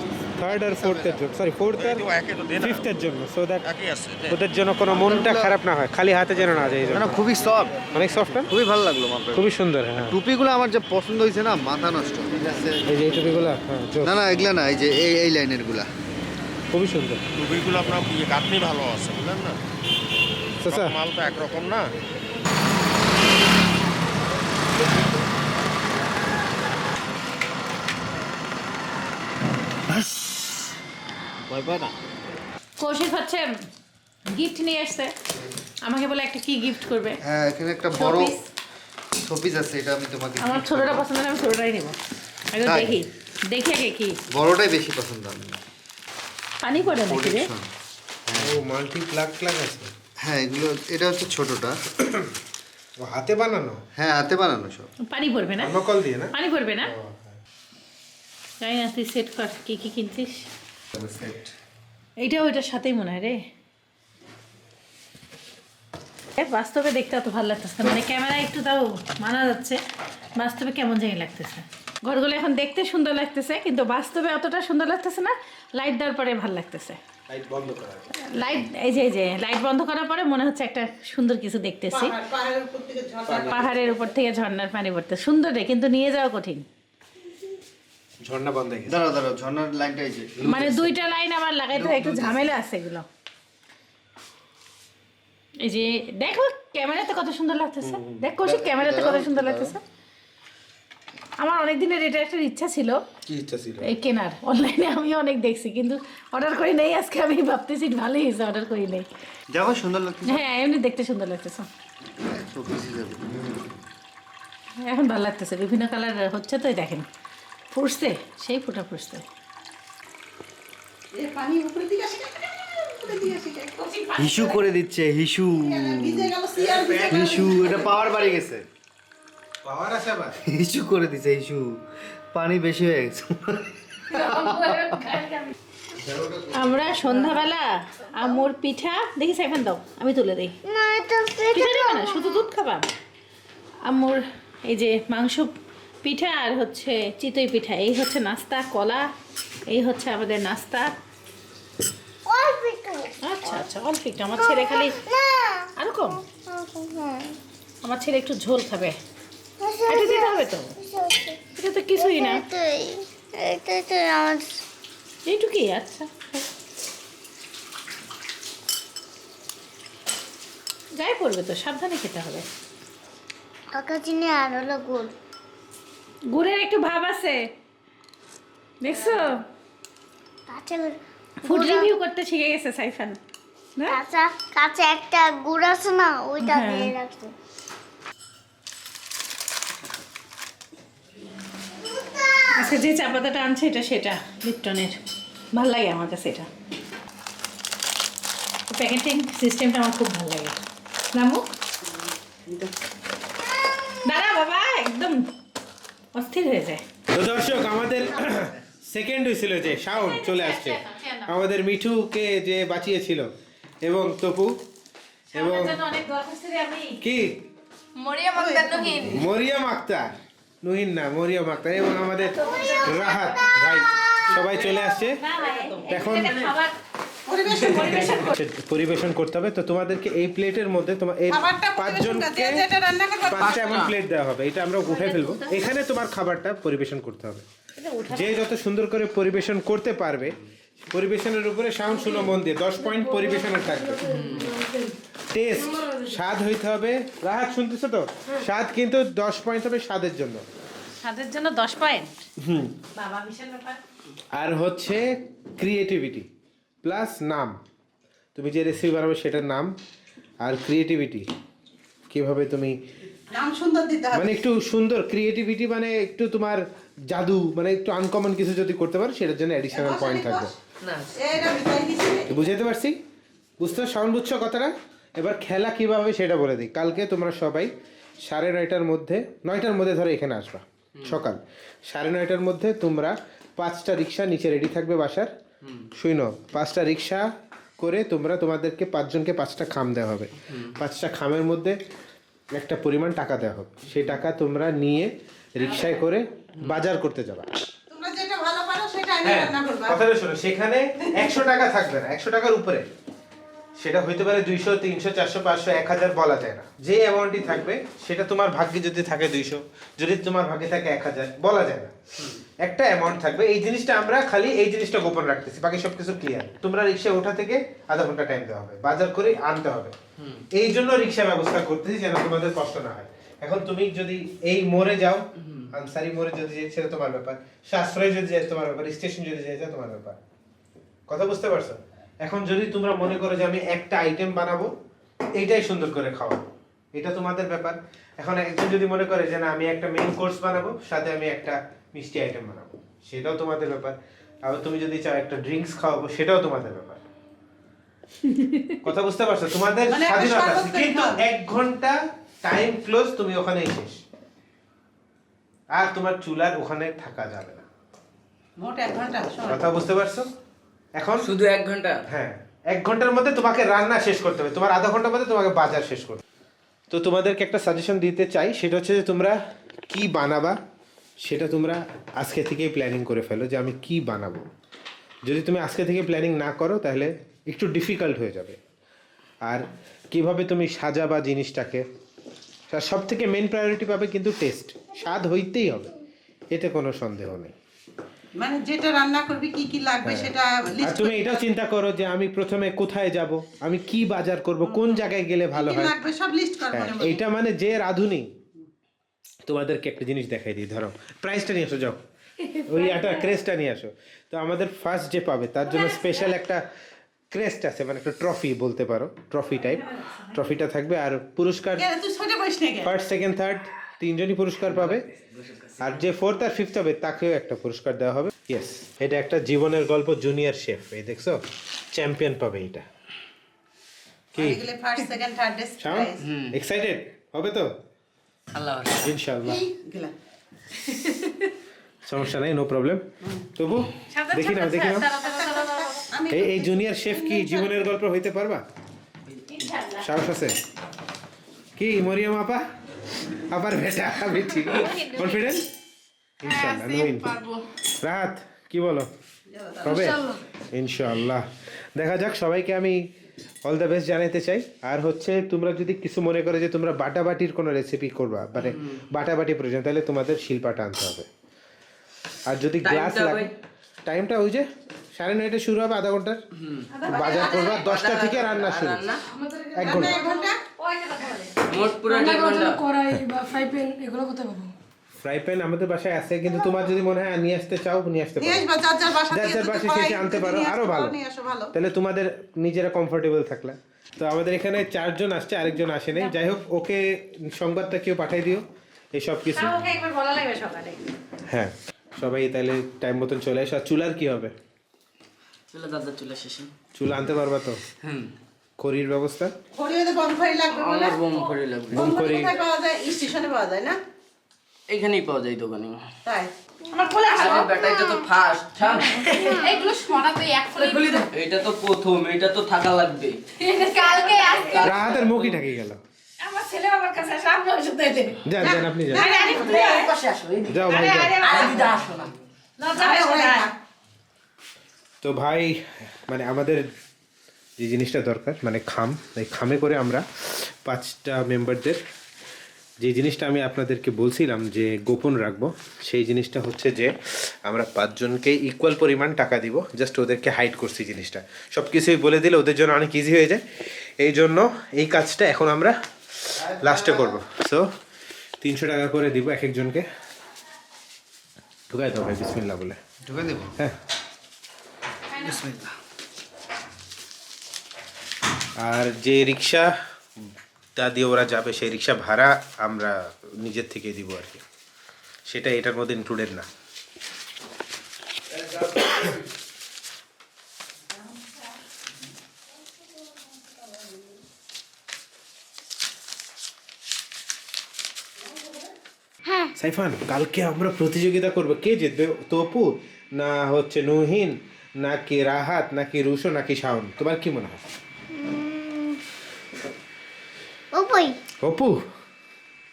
3rd আর 4th এর জন্য, সরি 4th আর 5th এর জন্য, সো দ্যাট ওদের জন্য কোনো মনটা খারাপ না হয়, খালি হাতে যেন না যায়। এই জন্য না খুবই সফট, অনেক সফট, খুবই ভালো লাগলো মাপটা। খুবই সুন্দর। হ্যাঁ টুপিগুলো আমার যে পছন্দ হয়েছে না, মাথা নষ্ট। এই যে এই টুপিগুলো, হ্যাঁ না না এগুলা না, এই যে এই লাইনের গুলা খুবই সুন্দর। টুপিগুলো আপনার কাটনি ভালো আছে বুঝলেন না, চাচা মাল তো একরকম না। কৌশিক হচ্ছে গিফট নিয়ে আসছে, আমাকে বলে একটা কি গিফট করবে। হ্যাঁ এখানে একটা বড় Showpiece। শোপিস আছে, এটা আমি তোমাকে আমার ছোটটা পছন্দ না, আমি ছোটটাই নেব। আগে তাই? দেখি দেখি আগে কি বড়টাই বেশি পছন্দ আমার। পানি পড়ে নাকি রে? Protection। ও মাল্টি প্লাগ আছে। হ্যাঁ এগুলো, এটা হচ্ছে ছোটটা। ও হাতে বানানো? হ্যাঁ হাতে বানানো সব। পানি পড়বে না? থার্মোকল দিয়ে না? পানি পড়বে না? জানি না, তুই সেট কর কি কি কিনছিস। এইটা ওইটার সাথেই মনে হয় রে। বাস্তবে দেখতে অত ভালো লাগতেছে না, মানে ক্যামেরা একটু তাও মানা যাচ্ছে, বাস্তবে কেমন জানি লাগতেছে। ঘরগুলো এখন দেখতে সুন্দর লাগতেছে, কিন্তু বাস্তবে অতটা সুন্দর লাগতেছে না। লাইট দেওয়ার পরে ভালো লাগতেছে। লাইট বন্ধ করা। লাইট এই যে লাইট বন্ধ করার পরে মনে হচ্ছে একটা সুন্দর কিছু দেখতেছি। পাহাড়ের উপর থেকে ঝর্ণার পানি পড়তে সুন্দর রে, কিন্তু নিয়ে যাওয়া কঠিন। ঝর্ণা বন্ধ হয়ে গেছে। দাঁড়াও ঝর্ণার লাইনটা এই যে মানে দুইটা লাইন আমার লাগাইতে হয়, একটু ঝামেলা আছে এগুলো। এই যে দেখো ক্যামেরাতে কত সুন্দর লাগতেছে, দেখ কৌশিক ক্যামেরাতে কত সুন্দর লাগতেছে। আমার অনেক দিনের এটা একটা ইচ্ছা ছিল, কি ইচ্ছা ছিল? এই কেনার। অনলাইনে আমি অনেক দেখছি কিন্তু অর্ডার করি নাই। আজকে আমি ভাবতেছি ভালোই হয়েছে অর্ডার করি নাই। দেখো সুন্দর লাগছে। হ্যাঁ এমনি দেখতে সুন্দর লাগতেছে, এখন ভালো লাগতেছে। বিভিন্ন কালার হচ্ছে তো, এই দেখেন ফুটছে, সেই ফুটা ফুটছে। পানি উপরে দিকে আসে, হিসু করে দিচ্ছে, হিসু ভিজে গেল সিয়ার ভিজে গেল। হিসু, এটা পাওয়ার বাড়ি গেছে, পাওয়ার আছে আবার। হিসু করে দিচ্ছে, হিসু পানি বেশি হয়ে গেছে। আমরা সন্ধ্যাবেলা আমুর পিঠা দেখি, সাইফান দাও আমি তুলে দিই। না এটা পিঠা দেবে না, শুধু দুধ খাবা। আমুর এই যে মাংস পিঠা আর হচ্ছে চিতই পিঠা, এই হচ্ছে নাস্তা। কলা, এই হচ্ছে আমাদের নাস্তা। অল্প একটু। আচ্ছা আচ্ছা, অল্প একটু। আমার ছেলে খালি না আরো কম, হ্যাঁ আমার ছেলে একটু ঝোল খাবে। এটা দিতে হবে তো, এটা তো কিছুই না, এটাই তো আমার এইটুকুই। আচ্ছা গায়ে পড়বে তো, সাবধানে খেতে হবে। আঁকা চিনি আর হলো গুড়। গুড়ের একটু ভাব আছে, দেখছো? কাঁচা ফুড রিভিউ করতে শিখে গেছে সাইফান না? কাঁচা কাঁচা একটা গুড় আছে না, ওইটা হ্যাঁ। দিয়ে রাখছে। আজকে যে চা পাতাটা আনছে এটা সেটা লিপটনের, ভাল লাগে আমার কাছে এটা। প্যাকেটিং সিস্টেমটা আমার খুব ভালো লাগে। নামু দাঁড়া বাবা, একদম অস্থির হয়ে যায়। তো দর্শক, আমাদের সেকেন্ড হয়েছিল যে সাউন্ড চলে আসছে, আমাদের মিঠুকে যে বাঁচিয়েছিল, এবং তপু, এবং অনেক দোয়া করছি রে আমি। কি মরিয়াম আক্তার, নুহিন না, মরিয়াম আক্তার, এবং আমাদের রাহাত ভাই, সবাই চলে আসছে। এখন পরিবেশন করতে হবে। তো তোমাদেরকে এই প্লেটের মধ্যে তোমার এই খাবারটা পরিবেশন করতে, পাঁচজনকে যেটা রান্না করবে 5টা এমন প্লেট দেওয়া হবে। এটা আমরা উঠাই ফেলবো। এখানে তোমার খাবারটা পরিবেশন করতে হবে। যে যত সুন্দর করে পরিবেশন করতে পারবে, পরিবেশনের উপরে সাউন্ড শুনো মন দিয়ে, 10 পয়েন্ট পরিবেশনের থাকবে। টেস্ট, স্বাদ হইতে হবে। রাহাত শুনতেছো তো? স্বাদ কিন্তু 10 পয়েন্ট হবে স্বাদের জন্য। স্বাদের জন্য 10 পয়েন্ট। বাবা বিশাল ব্যাপার। আর হচ্ছে ক্রিয়েটিভিটি প্লাস নাম, তুমি যে রেসিপি বানাবে সেটার নাম, আর ক্রিয়েটিভিটি কিভাবে তুমি নাম সুন্দর দিতে হবে। মানে একটু সুন্দর ক্রিয়েটিভিটি, মানে একটু তোমার জাদু, মানে একটু আনকমন কিছু যদি করতে পারো সেটার জন্য অ্যাডিশনাল পয়েন্ট থাকবে। এটা ভিতরে দিছি। বুঝাতে পারছি? বুঝতে সাউন্ড বুঝছো কথাটা? এবার খেলা কিভাবে সেটা বলে দিই। কালকে তোমরা সবাই 9:30টার মধ্যে, 9টার মধ্যে ধরো এখানে আসবা। সকাল 9:30টার মধ্যে তোমরা 5টা রিক্সা নিচে রেডি থাকবে বাসার। শুনো, 5টা রিক্সা করে তোমরা, তোমাদেরকে 5 জনকে 5টা খাম দেওয়া হবে। 5টা খামের মধ্যে একটা পরিমাণ টাকা দেওয়া হবে। সেই টাকা তোমরা নিয়ে রিক্সায় করে বাজার করতে যাবা। তোমরা যেটা ভালো পারো সেটা আমি হ্যাঁ, রান্না করব। কথাটা শোনো, সেখানে 100 টাকা থাকবে না, 100 টাকার উপরে। সেটা হইতে পারে 200, 300, 400, 500, 1000, বলা যায় না। যে অ্যামাউন্টই থাকবে সেটা তোমার ভাগ্যে যদি থাকে 200, যদি তোমার ভাগ্যে থাকে 1000, বলা যায় না। একটা অ্যামাউন্ট থাকবে। এই জিনিসটা আমরা খালি এই জিনিসটা গোপন রাখতেছি, বাকি সবকিছু ক্লিয়ার। তোমরা রিক্সা ওঠা থেকে আধা ঘন্টা টাইম দেওয়া হবে, বাজার করে আনতে হবে। এই জন্য রিক্সা ব্যবস্থা করতেছি যেন তোমাদের কষ্ট না হয়। এখন তুমি যদি এই মোড়ে যাও, আনসারি মোড়ে যদি যাই সেটা তোমার ব্যাপার, সাশ্রয় যদি যাই তোমার ব্যাপার, স্টেশন যদি যাই তোমার ব্যাপার। কথা বুঝতে পারছো? এখন যদি তোমরা মনে করো যে আমি একটা আইটেম বানাবো, এইটাই সুন্দর করে খাওয়াবো, এটা তোমাদের ব্যাপার। এখন একজন যদি মনে করে যে না আমি একটা মেইন কোর্স বানাবো, সাথে আমি একটা মিষ্টি আইটেম বানাবো, সেটাও তোমাদের ব্যাপার। আবার তুমি যদি চাও একটা ড্রিঙ্কস খাওয়াবো, সেটাও তোমাদের ব্যাপার। কথা বুঝতে পারছো? তোমাদের মানে একটা স্বাধীনতা আছে, শরবত কিন্তু খাও। 1 ঘন্টা টাইম ক্লোজ, তুমি ওখানেই শেষ। আর তোমার চুলার ওখানে থাকা যাবে না। মোট 1 ঘন্টা সময়। কথা বুঝতে পারছো? এখন শুধু 1 ঘন্টা? হ্যাঁ, 1 ঘন্টার মধ্যে তোমাকে রান্না শেষ করতে হবে, তোমার আধা ঘন্টার মধ্যে তোমাকে বাজার শেষ করতে হবে। তো তোমাদেরকে একটা সাজেশন দিতে চাই, সেটা হচ্ছে যে তোমরা কি বানাবা সেটা তোমরা আজকে থেকেই প্ল্যানিং করে ফেলো যে আমি কি বানাবো। যদি তুমি আজকে থেকে প্ল্যানিং না করো তাহলে একটু ডিফিকাল্ট হয়ে যাবে। আর কিভাবে তুমি সাজাবা জিনিসটাকে, সব থেকে মেন প্রায়োরিটি পাবে কিন্তু টেস্ট, স্বাদ হইতেই হবে, এতে কোনো সন্দেহ নেই। মানে যেটা রান্না করবি কি কি লাগবে সেটা আর লিস্ট তুমি এটাও চিন্তা করো যে আমি প্রথমে কোথায় যাব, আমি কি বাজার করব, কোন জায়গায় গেলে ভালো হয়। লাগবে সব লিস্ট কর হ্যাঁ, মনে মনে। এইটা মানে যে রাঁধুনি। তোমাদেরকে একটা জিনিস দেখাই দিই, ধরো প্রাইসটা নিয়ে আসো, যাও ওই একটা ক্রেস্টটা নিয়ে আসো। তো আমাদের ফার্স্ট যে পাবে তার জন্য স্পেশাল একটা ক্রেস্ট আছে, মানে একটা ট্রফি বলতে পারো, ট্রফি টাইপ। ট্রফিটা থাকবে আর পুরস্কার কে, তুই সোজা বসিস না কেন? ফার্স্ট সেকেন্ড থার্ড তিনজনই পুরস্কার পাবে, আর যে ফোর্থ আর ফিফথ হবে তাকেও একটা পুরস্কার দেওয়া হবে। ইয়েস, এটা একটা জীবনের গল্প, জুনিয়র শেফ, এই দেখছো চ্যাম্পিয়ন পাবে এটা। কি এগুলো first second third day Shaon excited হবে তো? আল্লাহ ইনশাআল্লাহ, গেলা সমস্যা নাই, নো প্রবলেম। তবু দেখি না এই জুনিয়র শেফ কি জীবনের গল্প হইতে পারবা? সাহস আছে কি মরিয়ম আপা? আবার বেটা বেটি কনফিডেন্ট? ইনশাআল্লাহ নইন। রাহাত কি বলো, হবে? ইনশাআল্লাহ, দেখা যাক। সবাইকে আমি অল দ্য বেস্ট জানাতে চাই। আর হচ্ছে তোমরা যদি কিছু মনে করো যে তোমরা বাটাবাটির কোনো রেসিপি করবা, মানে বাটাবাটি প্রয়োজন, তাহলে তোমাদের শিলপাটা আনতে হবে। আর যদি গ্লাস লাগে, টাইমটা ওই যে 9:30 শুরু হবে, আধা ঘন্টার বাজার করবা, 10টা থেকে রান্না শুরু, 1 ঘন্টা। মোট পুরো 1.5 ঘন্টা। কড়াই বা ফ্রাই প্যান এগুলো কোথায় পাবো? ফ্রাই প্যান আমাদের বাসায় আছে, কিন্তু তোমার যদি মনে হয় নিয়ে আসতে চাও নিয়ে আসতে নিয়ে পারো, আসবা, যার যার বাসা যার থেকে যার যদি বাসায় কড়াই এসে আনতে যদি পারো, নিয়ে আরো আসতে ভালো। পারো, নিয়ে আসো, ভালো। তাহলে তোমাদের নিজেরা কমফোর্টেবল থাকলে। তো আমাদের এখানে 4 জন আসছে, আরেকজন আসে নাই। যাই হোক, ওকে সংবাদটা কেউ পাঠিয়ে দিও এই সব কিছু। ওকে একবার বলা লাগবে সকালে। হ্যাঁ, সবাই তাহলে টাইম মতন চলে এসো। আর চুলার কি হবে? চলে দাদা চলে শেষে। চুলা আনতে পারবা তো? খড়ির ব্যবস্থা? খড়িতে বনফাই লাগবে বলে। আমার বোম করে লাগবে। বনফাই কোথায় পাওয়া যায়? স্টেশনে পাওয়া যায় না? এইখানেই পাওয়া যায় দোকানে। তাই আমার বলে আসো আরে বেটা এটা তো ফার্স্ট। এইগুলো সরাতে এক ফুলি এটা তো প্রথম, এটা তো থাকা লাগবে। কালকে আজকে রাহাতের মুখই ঢাকি গেল। আমার ছেলে আমার কাছে সামনে এসে দিতে। যান যান, আপনি যান, আরে আরে তুই এই পাশে আসো। যাও ভাই যাও। আরে দিদা আসো না। না যাবে না। তো ভাই, মানে আমাদের যে জিনিসটা দরকার, মানে খাম, এই খামে করে আমরা 5টা মেম্বারদের যে জিনিসটা আমি আপনাদেরকে বলছিলাম যে গোপন রাখবো, সেই জিনিসটা হচ্ছে যে আমরা 5 জনকে ইকুয়াল পরিমাণ টাকা দিব। জাস্ট ওদেরকে হাইড করছি জিনিসটা, সব কিছুই বলে দিলে ওদের জন্য অনেক ইজি হয়ে যায়। এই জন্য এই কাজটা এখন আমরা লাস্টে করব। সো 300 টাকা করে দিব এক একজনকে। ঢুকাই দাও ভাই, বিসমিল্লাহ বলে। ঢুকে দেব। হ্যাঁ, বিসমিল্লাহ। আর যে রিক্সা তা দিয়ে ওরা যাবে, সেই রিক্সা ভাড়া আমরা নিজের থেকে দিব আর কি, সেটা এটার মধ্যে ইনক্লুডেড না। সাইফান, কালকে আমরা প্রতিযোগিতা করব, কে জিতবে? তপু না হচ্ছে নুহিন, নাকি রাহাত, নাকি রুশো, নাকি শাওন? তোমার কি মনে হয়? ওপই অপু,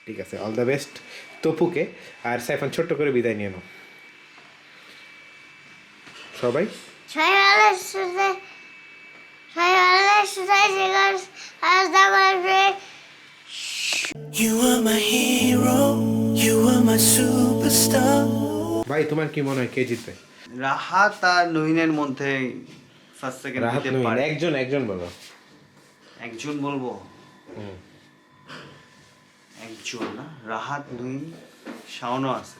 ঠিক আছে, অল দ্য বেস্ট তপুকে। আর সাইফান ছোট্ট করে বিদায় নিয়ে নাও সবাই। সকালে সুতাই জিগার আজ দাবারে ভাই তোমার কি মনে হয় কে জিতবে? রাহাত আর নহিনের মধ্যে ফার্স্ট সেকেন্ড রাহাত দিতে নুহিন, পারে। একজন বলো। একজন বলবো, একজন না, রাহাত নহিন, শাওনও আছে।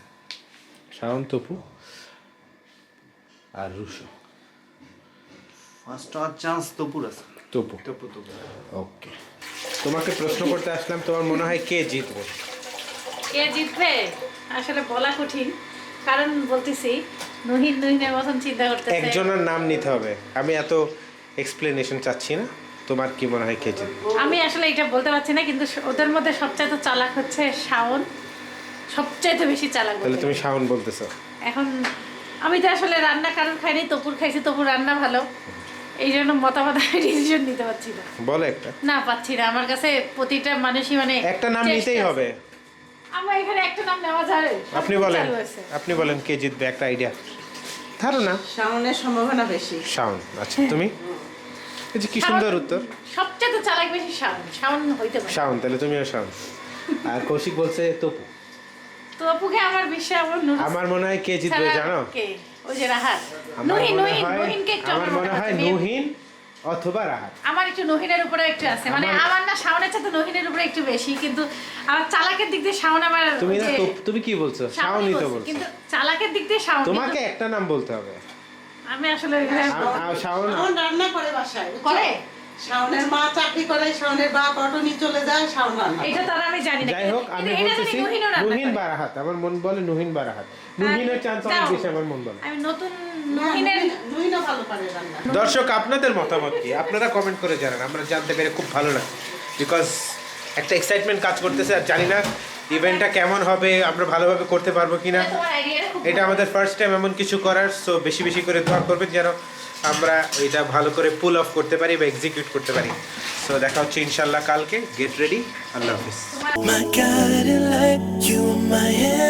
শাওন, তপু আর রুশো। ফার্স্ট হওয়ার চান্স তপুর আছে। তপু, তপু তপু ওকে। তোমাকে প্রশ্ন করতে আসলাম, তোমার মনে হয় কে জিতবে? কে জিতবে আসলে বলা কঠিন, কারণ বলতেছি নুহিনের মতন চিন্তা করতেছে। একজনের নাম নিতে হবে, আমি এত এক্সপ্লেনেশন চাচ্ছি না। তোমার কি মনে হয় কে জিতবে? আমি আসলে এটা বলতে পারছি না, কিন্তু ওদের মধ্যে সবচাইতে চালাক হচ্ছে শাওন, সবচাইতে বেশি চালাক। তাহলে তুমি শাওন বলতেছো? এখন আমি তো আসলে রান্না কারণ খাইনি, তপুর খাইছি, তপুর রান্না ভালো, এই জন্য মতামত ডিসিশন নিতে পারছি না। বলো একটা। না পাচ্ছি না, আমার কাছে প্রতিটা মানুষই মানে একটা নাম চেষ্টা নিতেই আছে। হবে। আমার এখানে একটা নাম নেওয়া যায়। আপনি বলেন, আপনি বলেন কে জিতবে, একটা আইডিয়া, ধারণা। সামনের সম্ভাবনা বেশি। শাওন, আচ্ছা তুমি? এই যে কি সুন্দর উত্তর। সবচেয়ে চালাক বেশি শাওন, শাওন হইতে পারে। শাওন, তাহলে তুমিও শাওন। আর কৌশিক বলছে তপু। তপুকে আমার বিশ্বাস, আমার নুরুস আমার মনে হয় কে জিতবে ছাড়া জানো? কে? ওই যে রাহাত আমার নহিন মনে নহিন হয় নহিনকে একটু আমার মনে হয় নুহিন অথবা রাহাত। আমার একটু নহিনের উপরে একটু আছে, মানে আমার না শাওনের চাইতে নহিনের উপরে একটু বেশি, কিন্তু আমার চালাকের দিক দিয়ে শাওন আমার তুমি না যে- তুমি কি বলছো? শাওনই শাওনই তো বলছি, বলছো। কিন্তু চালাকের দিক দিয়ে শাওন, তোমাকে কিন্তু একটা নাম বলতে হবে। আমি আসলে শাওন শাওন রান্না করে বাসায়, বুঝছো? করে শাওনের মা চাকরি করে, শাওনের বাপ অটো নিয়ে চলে যায়, শাওন রান্না করে। এটা তো আর আমি জানি না। যাই হোক আমি কিন্তু এটা বলতেছি জানি নহিনও রান্না নুহিন করে। বা রাহাত, আমার মন বলে নুহিন বা রাহাত। নুহিনের চান্স অনেক যাও। বেশি আমার মন বলে। আমি নতুন না, নহিনের নুহিনও ভালো পারে রান্না। দর্শক আপনাদের মতামত কি? আপনারা কমেন্ট করে জানান, আমরা জানতে পেরে খুব ভালো লাগে, বিকজ একটা এক্সাইটমেন্ট কাজ করতেছে। আর জানি না ইভেন্টটা কেমন হবে, আমরা ভালোভাবে করতে পারবো কিনা। তোমার আইডিয়াটা খুব এটা আমাদের ফার্স্ট টাইম এমন কিছু করার, সো বেশি বেশি করে দোয়া করবেন যেন আমরা এটা ভালো করে পুল অফ করতে পারি বা এক্সিকিউট করতে পারি। সো দেখা হচ্ছে ইনশাল্লাহ কালকে। Get ready. Allah Hafiz. My guiding light, you my